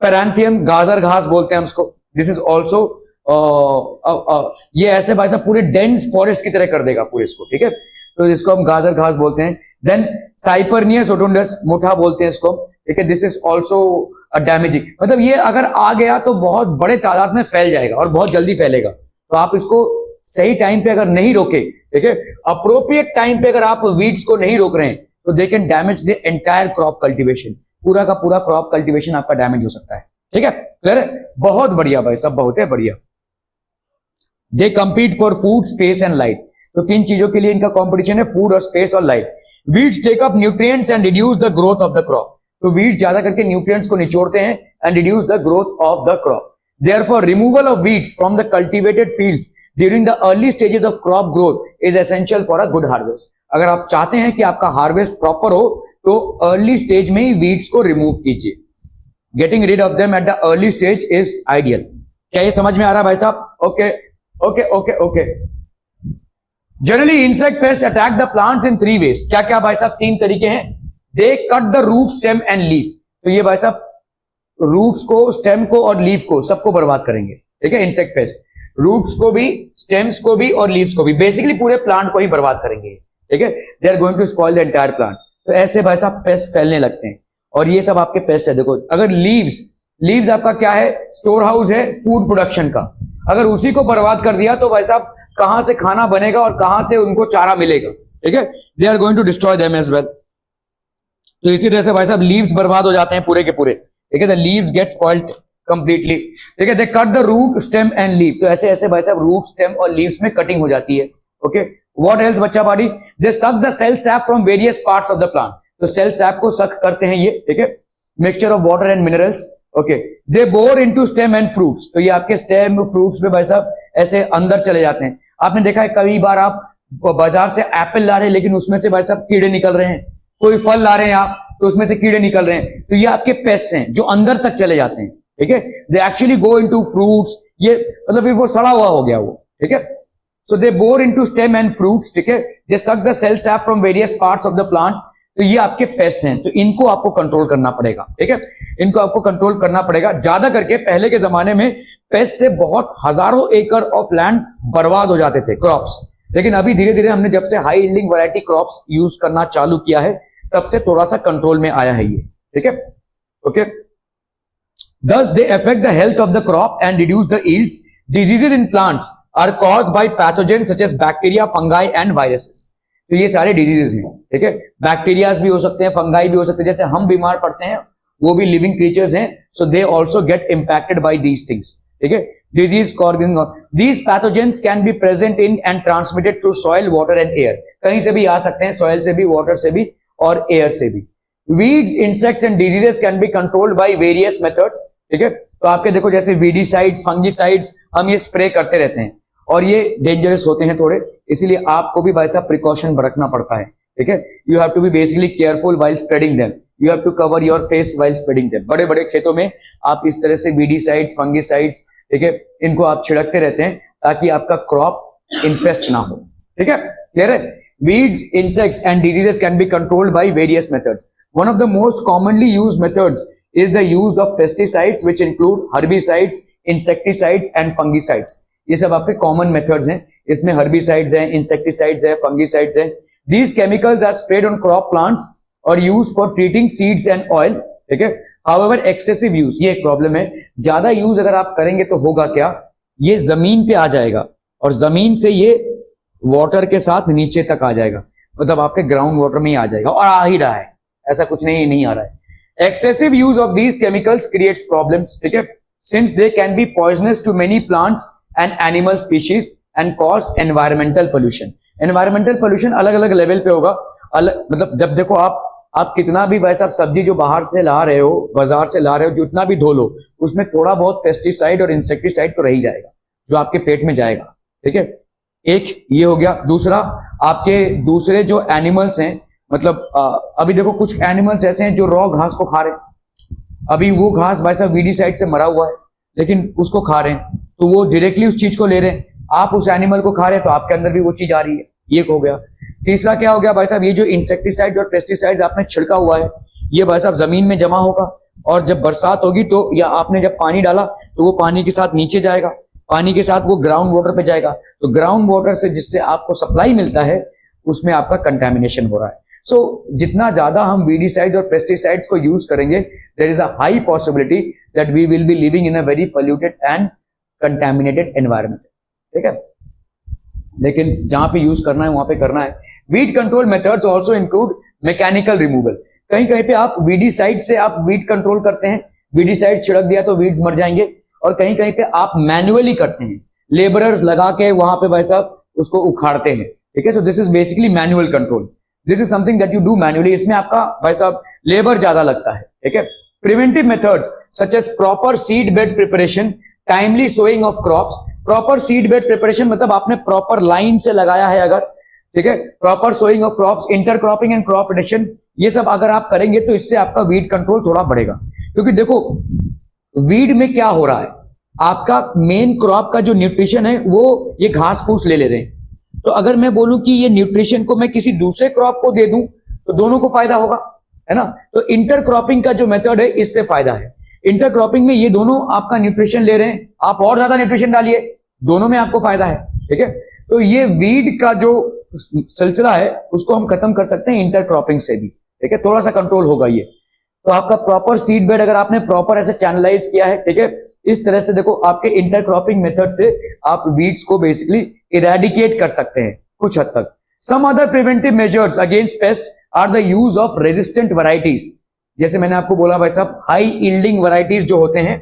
Paranthemum गाजर घास बोलते हैं हम इसको। This is also ये ऐसे भाई साहब पूरे डेंस फॉरेस्ट की तरह कर देगा पूरे इसको, ठीक है। तो इसको हम गाजर घास बोलते हैं। देन साइपर्नियस ओटुंडस, मुठा बोलते हैं इसको, ठीक है। दिस इज ऑल्सो डैमेजिंग, मतलब ये अगर आ गया तो बहुत बड़े तादाद में फैल जाएगा और बहुत जल्दी फैलेगा। तो आप इसको सही टाइम पे अगर नहीं रोके, ठीक है, अप्रोप्रिएट टाइम पे अगर आप वीड्स को नहीं रोक रहे हैं तो they can damage the entire crop cultivation. पूरा का पूरा क्रॉप कल्टीवेशन आपका डैमेज हो सकता है, ठीक है, क्लियर है। बहुत बढ़िया भाई साहब, बहुत है बढ़िया। दे compete for food, space and light. तो किन चीजों के लिए इनका कंपटीशन है, फूड और स्पेस और light. Weeds take up nutrients and reduce the growth of the crop. तो वीड्स ज्यादा करके न्यूट्रिएंट्स को निचोड़ते हैं and reduce the growth of the crop. Therefore removal of weeds from the cultivated fields during the early stages of crop growth is essential for a good harvest. अगर आप चाहते हैं कि आपका हार्वेस्ट प्रॉपर हो तो अर्ली स्टेज में ही वीड्स को रिमूव कीजिए। Getting rid of them at the early stage is ideal. क्या ये समझ में आ रहा है भाई साहब? Okay okay okay okay. Generally insect pest attack the plants in 3 ways। क्या क्या भाई साहब? 3 तरीके हैं। They cut the root, stem and leaf. तो ये भाई साहब रूट्स को, स्टेम को और लीफ को सबको बर्बाद करेंगे। ठीक है, इंसेक्ट पेस्ट रूट्स को भी, स्टेम्स को भी और लीव्स को भी, बेसिकली पूरे प्लांट को ही बर्बाद करेंगे। ठीक है, they are going to spoil the entire plant. तो ऐसे भाई साहब पेस्ट फैलने लगते हैं और ये सब आपके पेस्ट है। देखो अगर लीव्स आपका क्या है? स्टोर हाउस है फूड प्रोडक्शन का। अगर उसी को बर्बाद कर दिया तो भाई साहब कहां से खाना बनेगा और कहां से उनको चारा मिलेगा? ठीक है, they are going to destroy them as well. तो इसी तरह से भाई साहब लीव्स बर्बाद हो जाते हैं पूरे के पूरे। ठीक है, the leaves get spoiled completely. ठीक है, they cut the root, stem and leave. तो ऐसे ऐसे भाई साहब रूट, स्टेम और लीव्स में कटिंग हो जाती है। ओके, व्हाट एल्स बच्चा body? They suck the cell sap from various parts of the plant. तो सेल सैप को सक करते हैं ये। ठीक है, mixture of water and minerals. Okay, they bore into stem and fruits. तो ये आपके स्टेम फ्रूट्स में भाई साहब ऐसे अंदर चले जाते हैं। आपने देखा है कई बार आप बाजार से एप्पल ला रहे हैं लेकिन उसमें से भाई साहब कीड़े निकल रहे हैं। कोई फल ला रहे हैं आप तो उसमें से कीड़े निकल रहे हैं। तो ये आपके पेस्ट हैं जो अंदर तक चले जाते हैं। ठीक है, they actually go into fruits. ये मतलब वो सड़ा हुआ हो गया वो। ठीक है, so they bore into stem and fruits. ठीक है, they suck the cell sap from various parts of the plant. तो ये आपके पेस्ट हैं, तो इनको आपको कंट्रोल करना पड़ेगा। ठीक है, इनको आपको कंट्रोल करना पड़ेगा। ज्यादा करके पहले के जमाने में पेस्ट से बहुत हजारों एकड़ ऑफ लैंड बर्बाद हो जाते थे, क्रॉप्स। लेकिन अभी धीरे धीरे हमने जब से high yielding variety crops use करना चालू किया है तब से थोड़ा सा कंट्रोल में आया है ये। ठीक है, okay. Thus they affect the health of the crop and reduce the yields. Diseases in plants are caused by pathogens such as bacteria, fungi and viruses. तो ये सारे डिजीजेस हैं। ठीक है, बैक्टीरियाज भी हो सकते हैं, फंगाई भी हो सकते हैं। जैसे हम बीमार पड़ते हैं वो भी लिविंग क्रीचर्स हैं, so they also get impacted by these things. ठीक है, disease causing these pathogens can be present in and transmitted through soil, water and air. कहीं से भी आ सकते हैं, सॉइल से भी, वाटर से भी और एयर से भी। Weeds, insects and diseases can be controlled by various methods. ठीक है, तो आपके देखो जैसे वीडीसाइड्स, फंगीसाइड्स हम ये स्प्रे करते रहते हैं और ये डेंजरस होते हैं थोड़े, इसीलिए आपको भी भाई साहब प्रिकॉशन बरतना पड़ता है। ठीक है, you have to be basically careful while spreading them. You have to cover your face while spreading them. बड़े बड़े खेतों में आप इस तरह से वीडीसाइड्स, फंगीसाइड्स, ठीक है, इनको आप छिड़कते रहते हैं ताकि आपका क्रॉप इन्फेस्ट ना हो। ठीक है, क्लियर है? Weeds, insects and diseases can be controlled by various methods. One of the most commonly used methods is the use of pesticides, which include herbicides, insecticides and fungicides. ये सब आपके कॉमन मेथड्स हैं। इसमें herbicides हैं, insecticides हैं, fungicides हैं। These chemicals are sprayed on crop plants or used for treating seeds and oil. ठीक है, however excessive use, ये एक प्रॉब्लम है। ज्यादा यूज अगर आप करेंगे तो होगा क्या? ये जमीन पे आ जाएगा और जमीन से ये वाटर के साथ नीचे तक आ जाएगा, मतलब आपके ग्राउंड वाटर में ही आ जाएगा और आ ही रहा है, ऐसा कुछ नहीं आ रहा है। Excessive use of these chemicals creates problems. ठीक है, since they can be poisonous to many plants and animal species and cause environmental pollution. Environmental pollution अलग अलग लेवल पे होगा। मतलब जब देखो आप कितना भी भाई साहब सब्जी जो बाहर से ला रहे हो, बाजार से ला रहे हो, जितना भी धो लो, उसमें थोड़ा बहुत पेस्टिसाइड और इंसेक्टिसाइड तो रह ही जाएगा जो आपके पेट में जाएगा। ठीक है, एक ये हो गया। दूसरा, आपके दूसरे जो एनिमल्स हैं, मतलब अभी देखो कुछ एनिमल्स ऐसे हैं जो रॉ घास को खा रहे हैं। अभी वो घास भाई साहब वीडीसाइड से मरा हुआ है लेकिन उसको खा रहे हैं, तो वो डायरेक्टली उस चीज को ले रहे हैं। आप उस एनिमल को खा रहे हैं तो आपके अंदर भी वो चीज आ रही है। ये हो गया। तीसरा क्या हो गया भाई साहब? ये जो इंसेक्टिसाइड्स और पेस्टिसाइड्स आपने छिड़का हुआ है, ये भाई साहब जमीन में जमा होगा और जब बरसात होगी तो, या आपने जब पानी डाला तो वो पानी के साथ नीचे जाएगा, पानी के साथ वो ग्राउंड वाटर पे जाएगा। तो ग्राउंड वाटर से जिससे आपको सप्लाई मिलता है उसमें आपका कंटामिनेशन हो रहा है। सो जितना ज्यादा हम वीडीसाइड्स और पेस्टिसाइड्स को यूज करेंगे, there is a high possibility that we will be living in a very polluted and contaminated environment. ठीक है, लेकिन जहां पे यूज करना है वहां पे करना है। Weed control methods also include mechanical removal. कहीं कहीं पे आप वीडीसाइड से आप वीड कंट्रोल करते हैं, वीडीसाइड छिड़क दिया तो वीड्स मर जाएंगे, और कहीं कहीं पे आप मैन्युअली करते हैं, लेबरर्स लगा के वहां पे भाई साहब उसको उखाड़ते हैं। ठीक है, so this is basically manual control. This is something that you do manually. इसमें आपका भाई साहब लेबर ज्यादा लगता है, ठीक है। Preventive methods such as proper seed bed preparation, timely sowing of crops. Proper seed bed preparation मतलब आपने प्रॉपर लाइन से लगाया है अगर, ठीक है, proper sowing of crops, intercropping and crop rotation, ये सब अगर आप करेंगे तो इससे आपका वीड कंट्रोल थोड़ा बढ़ेगा। क्योंकि देखो वीड में क्या हो रहा है, आपका मेन क्रॉप का जो न्यूट्रिशन है वो ये घास फूस ले रहे हैं। तो अगर मैं बोलूं कि ये न्यूट्रिशन को मैं किसी दूसरे क्रॉप को दे दूं तो दोनों को फायदा होगा, है ना। तो इंटरक्रॉपिंग का जो मेथड है इससे फायदा है। इंटरक्रॉपिंग में ये दोनों आपका न्यूट्रिशन ले रहे हैं, आप और ज्यादा न्यूट्रिशन डालिए, दोनों में आपको फायदा है, ठीक है। तो ये वीड का जो सिलसिला है उसको हम खत्म कर सकते हैं इंटरक्रॉपिंग से भी, ठीक है, थोड़ा सा कंट्रोल होगा ये। तो आपका प्रॉपर सीड बेड अगर आपने प्रॉपर ऐसे चैनलाइज किया है, ठीक है, इस तरह से देखो आपके इंटरक्रॉपिंग मेथड से आप वीड्स को बेसिकली इरेडिकेट कर सकते हैं कुछ हद तक। Some other preventive measures against pest are the use of resistant varieties. जैसे मैंने आपको बोला भाई साहब, हाई यील्डिंग वैरायटीज जो होते हैं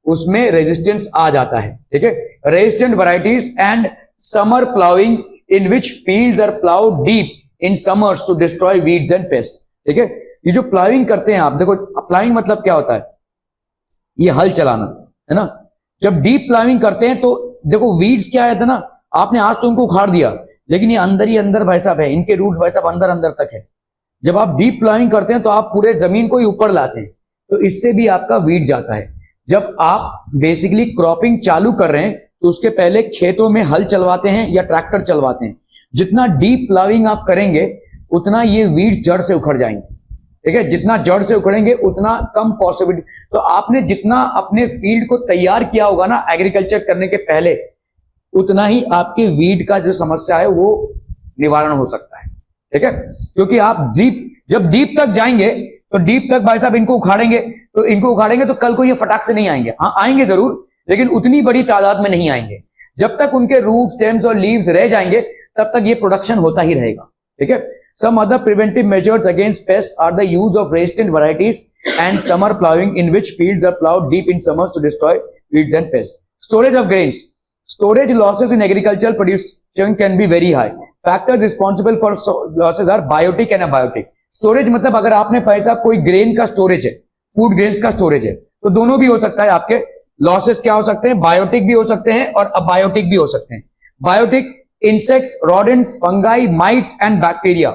उसमें रेजिस्टेंस आ जाता है, ठीक है। Resistant varieties and summer ploughing in which fields are ploughed deep in summers to destroy weeds and pest, ठीक है। ये जो प्लाउइंग करते हैं आप, देखो प्लाउइंग मतलब क्या होता है, ये हल चलाना, है ना। जब डीप प्लाउइंग करते हैं तो देखो वीड्स क्या रहता है ना, आपने आज तो उनको उखाड़ दिया लेकिन ये अंदर ही अंदर भाई साहब है, इनके रूट्स भाई साहब अंदर अंदर तक है। जब आप डीप प्लाउइंग करते हैं तो आप पूरे जमीन को ही ऊपर लाते हैं, तो इससे भी आपका वीड जाता है। जब आप बेसिकली क्रॉपिंग चालू कर रहे हैं तो उसके पहले खेतों में हल चलवाते हैं या ट्रैक्टर चलवाते हैं। जितना डीप प्लाउइंग आप करेंगे उतना ये वीड्स जड़ से उखड़ जाएंगे, ठीक है। जितना जड़ से उखड़ेंगे उतना कम पॉसिबिलिटी। तो आपने जितना अपने फील्ड को तैयार किया होगा ना एग्रीकल्चर करने के पहले, उतना ही आपके वीड का जो समस्या है वो निवारण हो सकता है, ठीक है। क्योंकि आप जब डीप तक जाएंगे तो डीप तक भाई साहब इनको उखाड़ेंगे, तो इनको उखाड़ेंगे तो कल को ये फटाक से नहीं आएंगे, हाँ आएंगे जरूर लेकिन उतनी बड़ी तादाद में नहीं आएंगे। जब तक उनके रूट, स्टेम्स और लीव्स रह जाएंगे तब तक ये प्रोडक्शन होता ही रहेगा, ठीक है। Some other preventive measures against pests are the use of resistant varieties and summer plowing in which fields are plowed deep in summers to destroy weeds and pests. Storage of grains. Storage losses in agricultural production can be very high. Factors responsible for losses are biotic and abiotic. Storage मतलब अगर आपने पैसा कोई grain का storage है, food grains का storage है, तो दोनों भी हो सकता है। आपके लॉसेस क्या हो सकते हैं, बायोटिक भी हो सकते हैं और अबायोटिक भी हो सकते हैं। Biotic insects, rodents, fungi, mites and bacteria,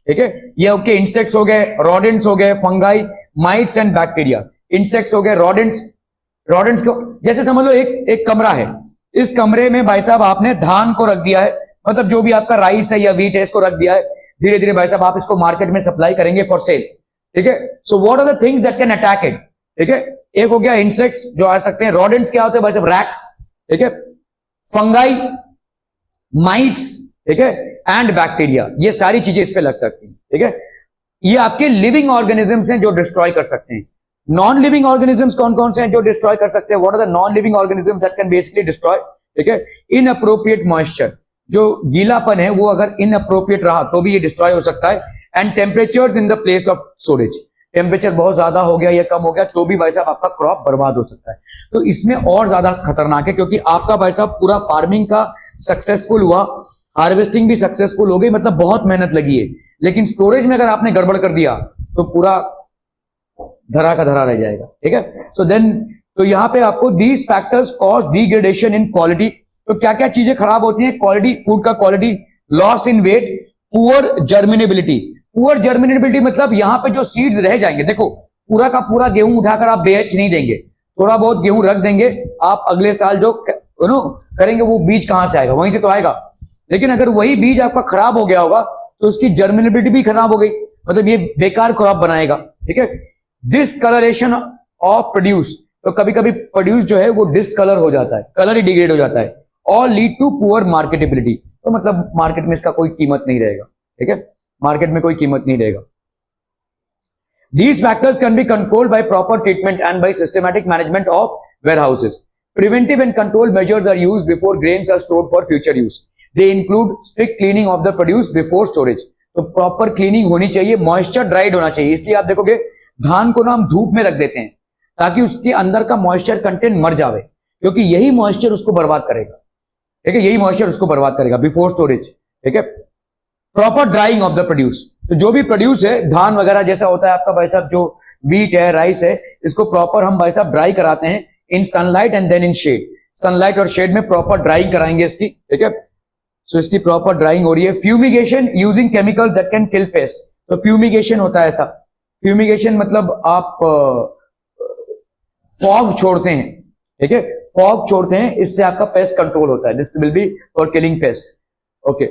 ठीक है। ये ओके, इंसेक्ट्स हो गए, rodents हो गए, fungi, mites and bacteria. Insects हो गए, rodents को जैसे समझ लो एक कमरा है, इस कमरे में भाई साहब आपने धान को रख दिया है, मतलब जो भी आपका राइस है या वीट है इसको रख दिया है। धीरे धीरे भाई साहब आप इसको मार्केट में सप्लाई करेंगे फॉर सेल, ठीक है। So what are the things that can attack it, ठीक है। एक हो गया इंसेक्ट्स जो आ सकते हैं, rodents क्या होते हैं भाई साहब, रैट्स, ठीक है, फंगाई, माइट्स, ठीक है, एंड बैक्टीरिया, ये सारी चीजें इस पे लग सकती हैं, ठीक है। ये आपके लिविंग ऑर्गेनिजम्स हैं जो डिस्ट्रॉय कर सकते हैं। नॉन लिविंग ऑर्गेनिजम्स कौन कौन से हैं जो डिस्ट्रॉय कर सकते हैं, what are the non living organisms that can basically destroy, ठीक है। इनअप्रोप्रिएट मॉइस्चर, जो गीलापन है वो अगर इनअप्रोप्रिएट रहा तो भी ये डिस्ट्रॉय हो सकता है। And temperatures in the place of storage, temperature बहुत ज्यादा हो गया या कम हो गया तो भी भाई साहब आपका क्रॉप बर्बाद हो सकता है। तो इसमें और ज्यादा खतरनाक है क्योंकि आपका भाई साहब पूरा फार्मिंग का सक्सेसफुल हुआ, हार्वेस्टिंग भी सक्सेसफुल हो गई, मतलब बहुत मेहनत लगी है, लेकिन स्टोरेज में अगर आपने गड़बड़ कर दिया तो पूरा धरा का धरा रह जाएगा, ठीक है। सो देन तो यहां पे आपको these factors cause degradation in quality. तो क्या क्या चीजें खराब होती हैं, क्वालिटी, फूड का quality, loss in weight, poor germinability. Poor germinability मतलब यहां पे जो सीड्स रह जाएंगे, देखो पूरा का पूरा गेहूं उठाकर आप बेच नहीं देंगे, थोड़ा बहुत गेहूं रख देंगे, आप अगले साल जो करेंगे वो बीज कहां से आएगा, वहीं से तो आएगा। लेकिन अगर वही बीज आपका खराब हो गया होगा तो उसकी जर्मिनेबिलिटी भी खराब हो गई, मतलब ये बेकार क्रॉप बनाएगा, ठीक है। डिसकलरेशन ऑफ प्रोड्यूस, तो कभी कभी प्रोड्यूस जो है वो डिसकलर हो जाता है, कलर ही डिग्रेड हो जाता है। और लीड टू पुअर मार्केटेबिलिटी, तो मतलब मार्केट में इसका कोई कीमत नहीं रहेगा, ठीक है, मार्केट में कोई कीमत नहीं रहेगा। These factors can be controlled by proper treatment and by systematic management of warehouses. Preventive and control measures are used before grains are stored for future use. They include strict cleaning of the produce before storage. तो proper cleaning होनी चाहिए, moisture dried होना चाहिए। इसलिए आप देखोगे धान को ना हम धूप में रख देते हैं ताकि उसके अंदर का मॉइस्चर कंटेंट मर जावे, क्योंकि यही मॉइस्चर उसको बर्बाद करेगा, ठीक है, यही मॉइस्चर उसको बर्बाद करेगा बिफोर स्टोरेज, ठीक है। Proper drying of the produce, तो जो भी प्रोड्यूस है, धान वगैरह जैसा होता है आपका भाई साहब, जो व्हीट है, राइस है, इसको प्रॉपर हम भाई साहब ड्राई कराते हैं in sunlight and then in shade. Sunlight और शेड में प्रॉपर ड्राइंग कराएंगे इसकी, ठीक है। सो इसकी प्रॉपर ड्राइंग हो रही है। Fumigation using chemicals that can kill paste. तो फ्यूमिगेशन होता है ऐसा, फ्यूमिगेशन मतलब आप फॉग छोड़ते हैं, ठीक है, फॉग छोड़ते हैं, इससे आपका पेस्ट कंट्रोल होता है। This will be for killing paste, okay.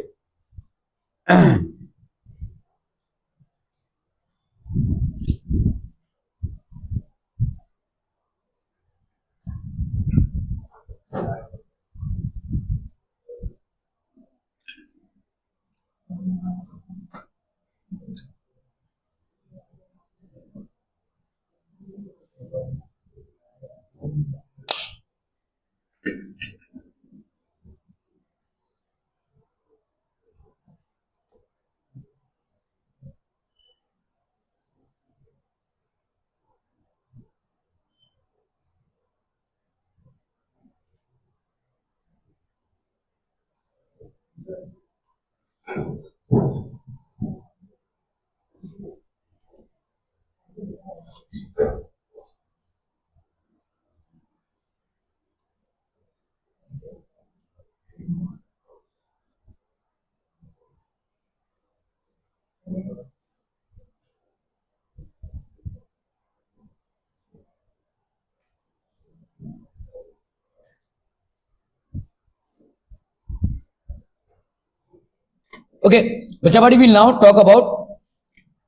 Okay, Bachapati will now talk about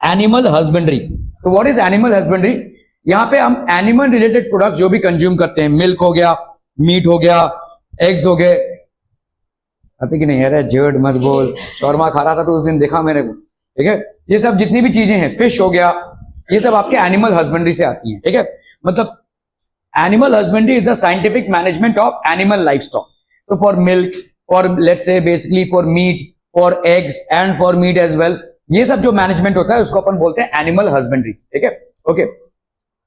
animal husbandry. तो what is animal husbandry? यहाँ पे हम एनिमल रिलेटेड प्रोडक्ट जो भी कंज्यूम करते हैं, मिल्क हो गया, मीट हो गया, एग्स हो गए, आते कि नहीं, अरे जेड मत बोल, शौरमा खा रहा था तो उस दिन देखा मैंने को, ठीक है। ये सब जितनी भी चीजें हैं, फिश हो गया, ये सब आपके एनिमल हस्बेंड्री से आती हैं, ठीक है। मतलब animal husbandry is the scientific management of animal life stock. तो for milk, for let's say basically for meat, for eggs and for meat as well, ये सब जो मैनेजमेंट होता है उसको अपन बोलते हैं एनिमल हस्बेंड्री, ठीक है, okay.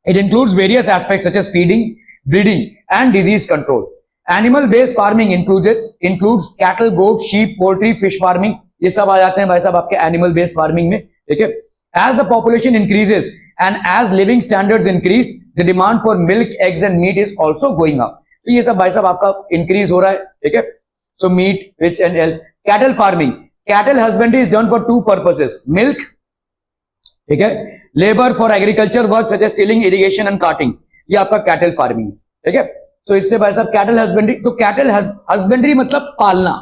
It includes various aspects such as feeding, breeding and disease control. Animal based farming includes cattle, goat, sheep, poultry, fish farming, ये सब आ जाते हैं भाई साहब आपके एनिमल बेस्ड फार्मिंग में, ठीक है। As the population increases and as living standards increase, the demand for milk, eggs and meat is also going up. तो ये सब भाई साहब आपका इंक्रीज हो रहा है, ठीक है। So meat, which and L. Cattle farming, cattle husbandry is done for two purposes, milk, ठीक है, labour for agriculture work such as tilling, irrigation and carting, ये आपका कैटल फार्मिंग, ठीक है। सो इससे भाई साहब कैटल हस्बेंड्री, तो कैटल हस्बेंड्री मतलब पालना,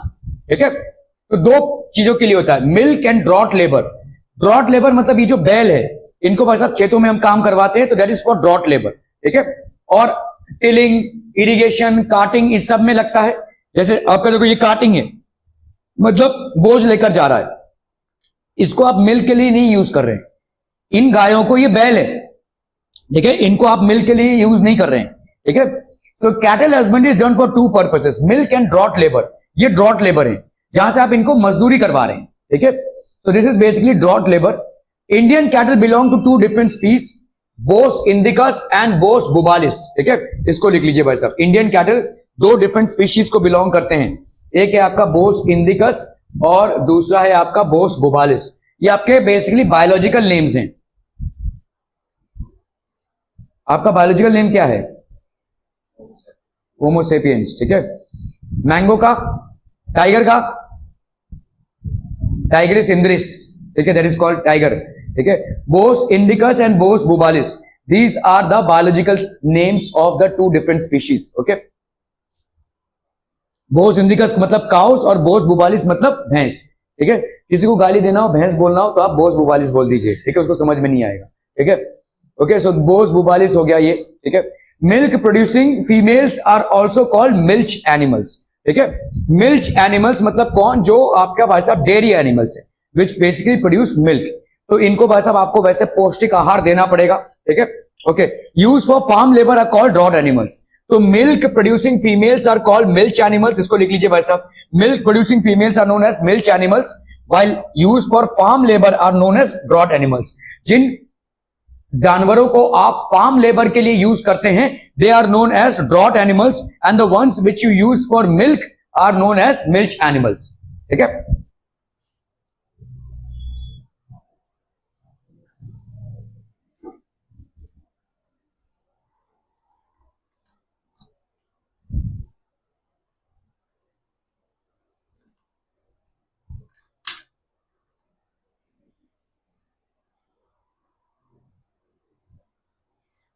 ठीक है। तो दो चीजों के लिए होता है, milk and draught labour. Draught labour मतलब ये जो बैल है, इनको भाई साहब खेतों में हम काम करवाते हैं, तो that is for draught labour, ठीक है। और टिलिंग, इरिगेशन, कार्टिंग, इस सब में लगता है। जैसे आपका देखो ये कार्टिंग है, मतलब बोझ लेकर जा रहा है, इसको आप मिल्क के लिए नहीं यूज कर रहे हैं। इन गायों को, ये बैल है, ठीक है, इनको आप मिल्क के लिए यूज नहीं कर रहे हैं, ठीक है। So cattle husbandry is done for two purposes, milk and draught labour. ये ड्रॉट लेबर है, जहां से आप इनको मजदूरी करवा रहे हैं, ठीक है। So this is basically draught labour. Indian cattle belong to two different species, Bos indicus and Bos bubalis, ठीक है। इसको लिख लीजिए भाई साहब, इंडियन कैटल दो डिफरेंट स्पीशीज को बिलोंग करते हैं। एक है आपका बोस इंडिकस और दूसरा है आपका बोस बुबालिस। ये आपके बेसिकली बायोलॉजिकल नेम्स हैं। आपका बायोलॉजिकल नेम क्या है? होमो सेपियंस, ठीक है। मैंगो का, टाइगर का, टाइग्रिस इंद्रिस, ठीक है, दैट इज कॉल्ड टाइगर, ठीक है। Bos indicus and Bos bubalis, these are the biological names of the two different species, okay. Bos indicus मतलब काउस और बोस बुबालिस मतलब भैंस, ठीक है। किसी को गाली देना हो, भैंस बोलना हो, तो आप बोस बुबालिस बोल दीजिए, ठीक है, उसको समझ में नहीं आएगा, ठीक है, ओके। सो बोस बुबालिस हो गया ये, ठीक है। Milk producing females are also called milch animals, ठीक है। मिल्च एनिमल्स मतलब कौन? जो आपका भाई साहब डेयरी एनिमल्स है, विच बेसिकली प्रोड्यूस मिल्क। तो इनको भाई साहब आपको वैसे पौष्टिक आहार देना पड़ेगा, ठीक है, okay. Use for farm labour are called draught animals. तो milk producing females are called milch animals, इसको लिख लीजिए भाई साहब, milk producing females are known as milch animals, while used for farm labor are known as draught animals. जिन जानवरों को आप farm labour के लिए यूज करते हैं, they are known as draught animals, and the ones which you use for milk are known as milch animals. ठीक है,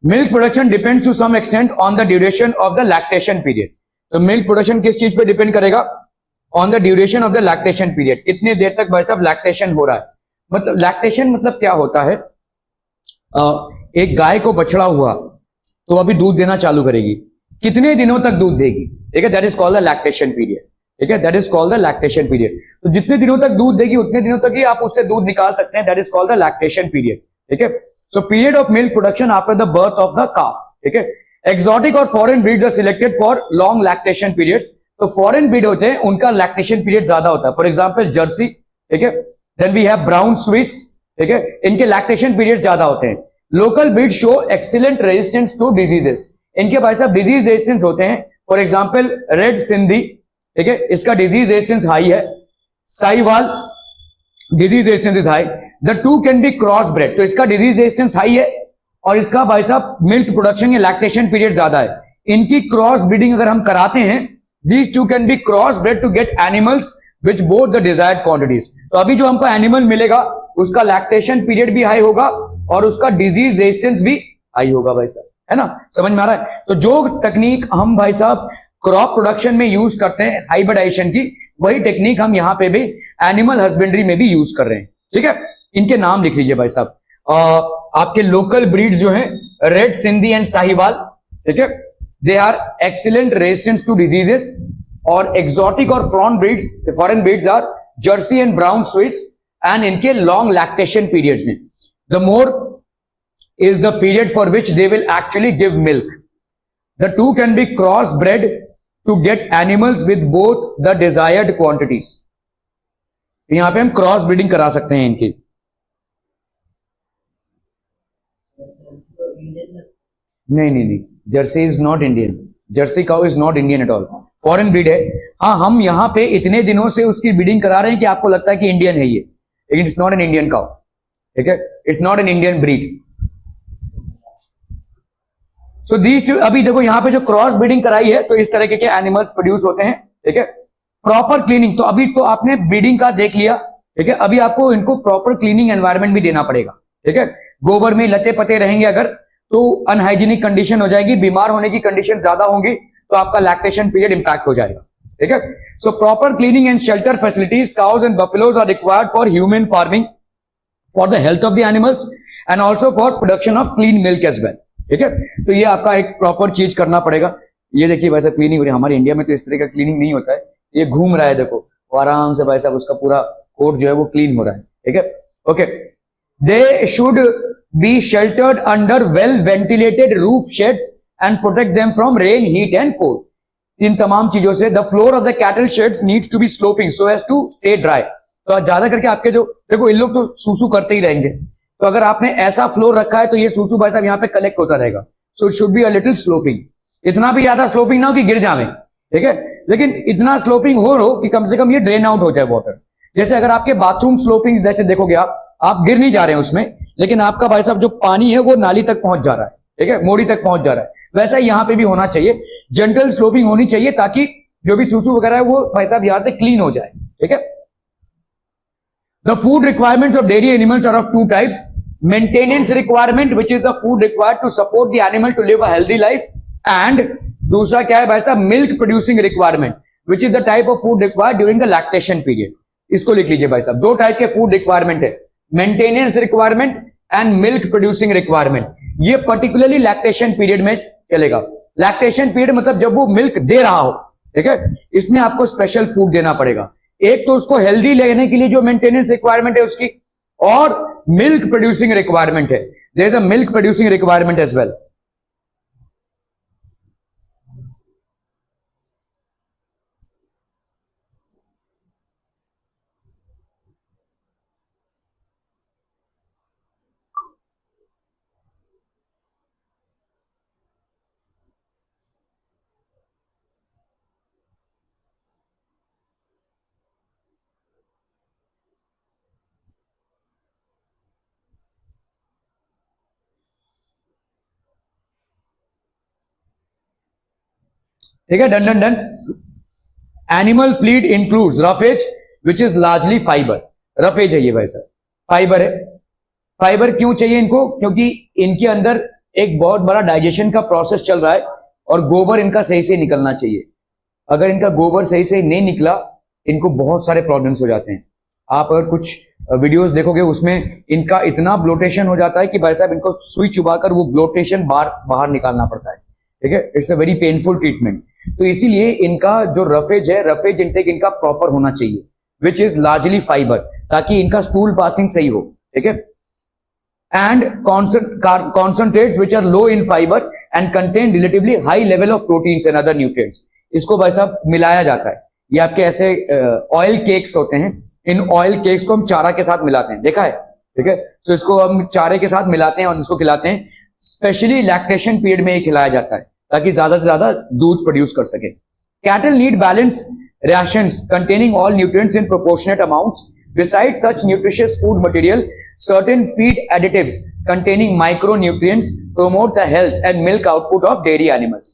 milk production depends to some extent on the duration of the lactation period. तो milk production किस चीज पे depend करेगा? On the duration of the lactation period, कितने देर तक भाई साहब लैक्टेशन हो रहा है। मतलब लैक्टेशन मतलब क्या होता है? एक गाय को बछड़ा हुआ तो अभी दूध देना चालू करेगी, कितने दिनों तक दूध देगी, ठीक है, that is called the lactation period, ठीक है, that is called the lactation period. तो जितने दिनों तक दूध देगी उतने दिनों तक ही आप उससे दूध निकाल सकते हैं, that is called the lactation period, ठीक है। So period of milk production after the birth of the calf, ठीक है। एक्सोटिक और foreign breeds are selected for long lactation periods. तो फॉरेन ब्रीड होते हैं उनका लैक्टेशन पीरियड ज्यादा होता है, फॉर एग्जाम्पल जर्सी, ठीक है, then we have Brown Swiss, ठीक है, इनके लैक्टेशन पीरियड ज्यादा होते हैं। Local breed show excellent resistance to diseases, इनके भाई साहब डिजीज रेजिस्टेंस होते हैं, फॉर एग्जाम्पल रेड सिंधी, ठीक है, इसका डिजीज रेजिस्टेंस हाई है। Sahiwal disease resistance is high, the two can be cross bread, तो इसका डिजीज रेजिस्टेंस हाई है और इसका भाई साहब मिल्क प्रोडक्शन या लैक्टेशन पीरियड ज्यादा है। इनकी क्रॉस ब्रीडिंग अगर हम कराते हैं, these two can be cross bred to get animals which both the desired quantities. तो अभी जो हमको एनिमल मिलेगा उसका लैक्टेशन पीरियड भी हाई होगा और उसका डिजीज रेजिस्टेंस भी हाई होगा भाई साहब, है ना, समझ में आ रहा है। तो जो टेक्निक हम भाई साहब क्रॉप प्रोडक्शन में यूज करते हैं हाइब्रिडाइजेशन की, वही टेक्निक हम यहां पे भी एनिमल हस्बेंड्री में भी यूज कर रहे हैं, ठीक है। इनके नाम लिख लीजिए भाई साहब। आपके लोकल ब्रीड जो है रेड सिंधी एंड साहिवाल, ठीक है, they are excellent resistance to diseases. और एक्सोटिक और foreign breeds are Jersey and Brown Swiss, and इनके लॉन्ग लैक्टेशन पीरियड्स हैं। The more is the period for which they will actually give milk. The two can be cross-bred to get animals with both the desired quantities. यहां पे हम cross breeding करा सकते हैं इनकी। नहीं, Jersey is not Indian, Jersey cow is not Indian at all, foreign breed है। हाँ, हम यहां पे इतने दिनों से उसकी ब्रीडिंग करा रहे हैं कि आपको लगता है कि इंडियन है ये, लेकिन it's not an Indian cow, ठीक है, it's not an Indian breed. So these अभी देखो यहां पे जो क्रॉस ब्रीडिंग कराई है तो इस तरह के एनिमल्स प्रोड्यूस होते हैं, ठीक है। प्रॉपर क्लीनिंग, तो अभी तो आपने ब्रीडिंग का देख लिया, ठीक है, अभी आपको इनको प्रॉपर क्लीनिंग एनवायरनमेंट भी देना पड़ेगा, ठीक है। गोबर में लते पते रहेंगे अगर तो अनहाइजीनिक कंडीशन हो जाएगी, बीमार होने की कंडीशन ज्यादा होंगी, तो आपका लैक्टेशन पीरियड इंपैक्ट हो जाएगा, ठीक है। So proper cleaning and shelter facilities cows and buffaloes are required for human farming, for the health of the animals and also for production of clean milk as well, ठीक है। तो ये आपका एक प्रॉपर चीज करना पड़ेगा। ये देखिए भाई साहब क्लीनिंग हो रही है, हमारे इंडिया में तो इस तरह का क्लीनिंग नहीं होता है। ये घूम रहा है देखो, वो आराम से भाई साहब उसका पूरा कोट जो है वो क्लीन हो रहा है, ठीक है, okay. They should be sheltered under well ventilated roof sheds and protect them from rain, heat and cold. इन तमाम चीजों से the floor of the cattle sheds needs to be sloping so as to stay dry. तो ज्यादा करके आपके जो देखो इन लोग तो सूसू करते ही रहेंगे, तो अगर आपने ऐसा फ्लोर रखा है तो ये सूसू भाई साहब यहाँ पे कलेक्ट होता रहेगा। So it should be a little sloping, इतना भी ज्यादा स्लोपिंग ना हो कि गिर जावे, ठीक है, लेकिन इतना स्लोपिंग हो कि कम से कम ये ड्रेन आउट हो जाए वाटर। जैसे अगर आपके बाथरूम स्लोपिंग जैसे देखोगे आप गिर नहीं जा रहे हैं उसमें, लेकिन आपका भाई साहब जो पानी है वो नाली तक पहुंच जा रहा है, ठीक है, मोड़ी तक पहुंच जा रहा है। वैसा यहाँ पे भी होना चाहिए, जेंटल स्लोपिंग होनी चाहिए ताकि जो भी सूसू वगैरह है वो भाई साहब यहां से क्लीन हो जाए, ठीक है। The food requirements of dairy animals are of two types. Maintenance requirement, which is the food required to support the animal to live a healthy life, and दूसरा क्या है भाई साहब, milk producing requirement, which is the type of food required during the lactation period. इसको लिख लीजिए भाई साहब, दो टाइप के फूड रिक्वायरमेंट है, maintenance requirement and milk producing requirement. ये पर्टिकुलरली लैक्टेशन पीरियड में चलेगा। लैक्टेशन पीरियड मतलब जब वो मिल्क दे रहा हो, ठीक है, इसमें आपको स्पेशल फूड देना पड़ेगा। एक तो उसको हेल्दी लेने के लिए जो मेंटेनेंस रिक्वायरमेंट है उसकी, और मिल्क प्रोड्यूसिंग रिक्वायरमेंट है, there is a milk producing requirement as well. ठीक है, done done done. Animal feed includes roughage which is largely fibre. Roughage है ये भाई साहब, फाइबर है। फाइबर क्यों चाहिए इनको? क्योंकि इनके अंदर एक बहुत बड़ा डाइजेशन का प्रोसेस चल रहा है और गोबर इनका सही से निकलना चाहिए। अगर इनका गोबर सही से नहीं निकला, इनको बहुत सारे प्रॉब्लम्स हो जाते हैं। आप अगर कुछ वीडियोस देखोगे उसमें इनका इतना ब्लोटेशन हो जाता है कि भाई साहब इनको सुई चुबाकर वो ब्लोटेशन बाहर निकालना पड़ता है। ठीक है, it's a very painful treatment. तो इसीलिए इनका जो रफेज है, रफेज इनटेक इनका प्रॉपर होना चाहिए, विच इज लार्जली फाइबर, ताकि इनका स्टूल पासिंग सही हो। ठीक है, and concentrates which are low in fiber and contain relatively high level of proteins and other nutrients। इसको भाई साहब मिलाया जाता है। ये आपके ऐसे ऑयल केक्स होते हैं, इन ऑयल केक्स को हम चारा के साथ मिलाते हैं, देखा है? ठीक है, तो इसको हम चारे के साथ मिलाते हैं और इसको खिलाते हैं। स्पेशली लैक्टेशन पीरियड में ये खिलाया जाता है ताकि ज्यादा से ज्यादा दूध प्रोड्यूस कर सके। Cattle need balance rations containing all nutrients in proportionate amounts। Besides such nutritious food material, certain feed additives containing micronutrients promote the health and milk output of dairy animals।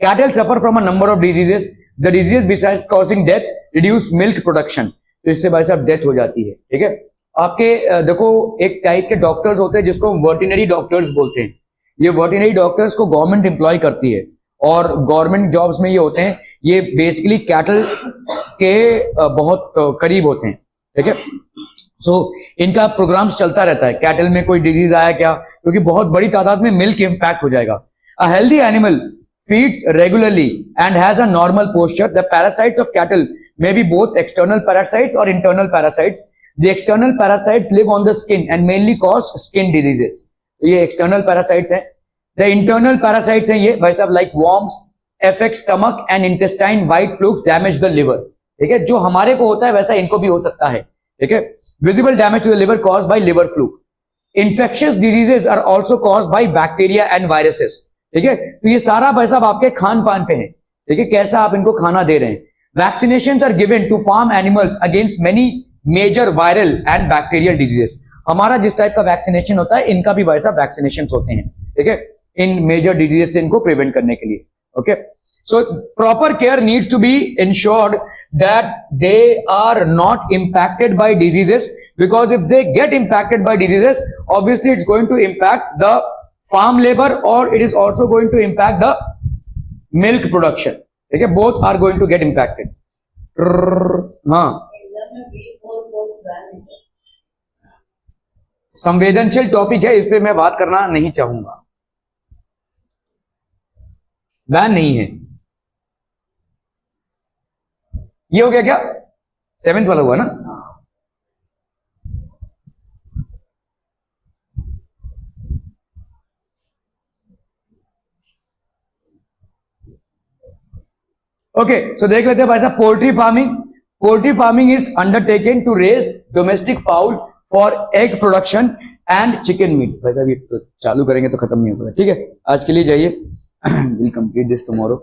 Cattle suffer from a number of diseases। The diseases besides causing death reduce milk production। तो इससे भाई साहब death हो जाती है। ठीक है, आपके देखो एक टाइप के डॉक्टर्स होते हैं जिसको वर्टिनरी डॉक्टर्स बोलते हैं। ये वर्टिनरी डॉक्टर्स को गवर्नमेंट एम्प्लॉय करती है और गवर्नमेंट जॉब्स में ये होते हैं। ये बेसिकली कैटल के बहुत करीब होते हैं। ठीक है, सो इनका प्रोग्राम्स चलता रहता है, कैटल में कोई डिजीज आया क्या, क्योंकि बहुत बड़ी तादाद में मिल्क इंपैक्ट हो जाएगा। A healthy animal feeds regularly and has a normal posture। The parasites of cattle may be both external parasites or internal parasites। The external parasites live on the skin and mainly cause skin diseases। ये external parasites हैं। The internal parasites हैं ये भाई साहब like worms affect stomach and intestine। White flukes damage the liver। ठीक है, जो हमारे को होता है वैसा इनको भी हो सकता है। ठीक है, visible damage to the liver caused by liver fluke। Infectious diseases are also caused by bacteria and viruses। ठीक है, तो ये सारा भाई साहब आपके खान पान पे है। ठीक है, कैसा आप इनको खाना दे रहे हैं। Vaccinations are given to farm animals against many major viral and bacterial diseases. हमारा जिस टाइप का वैक्सीनेशन होता है, इनका भी भाई साहब वैक्सीनेशन होते हैं। ठीक है, इन मेजर डिजीजेस से इनको प्रिवेंट करने के लिए। Okay, so proper care needs to be ensured that they are not impacted by diseases, because if they get impacted by diseases, obviously it's going to impact the farm labor or it is also going to impact the milk production। ठीक है, both are going to get impacted। हाँ, संवेदनशील topic है, इस पे मैं बात करना नहीं चाहूंगा। बैन नहीं है। ये हो गया क्या? 7th वाला हुआ ना? ओके, सो देख लेते हैं भाई साहब poultry farming. Poultry farming is undertaken to raise domestic fowl for egg production and chicken meat. भाई साहब ये तो चालू करेंगे तो खत्म नहीं होगा। ठीक है, आज के लिए जाइए, विल कंप्लीट दिस टुमारो।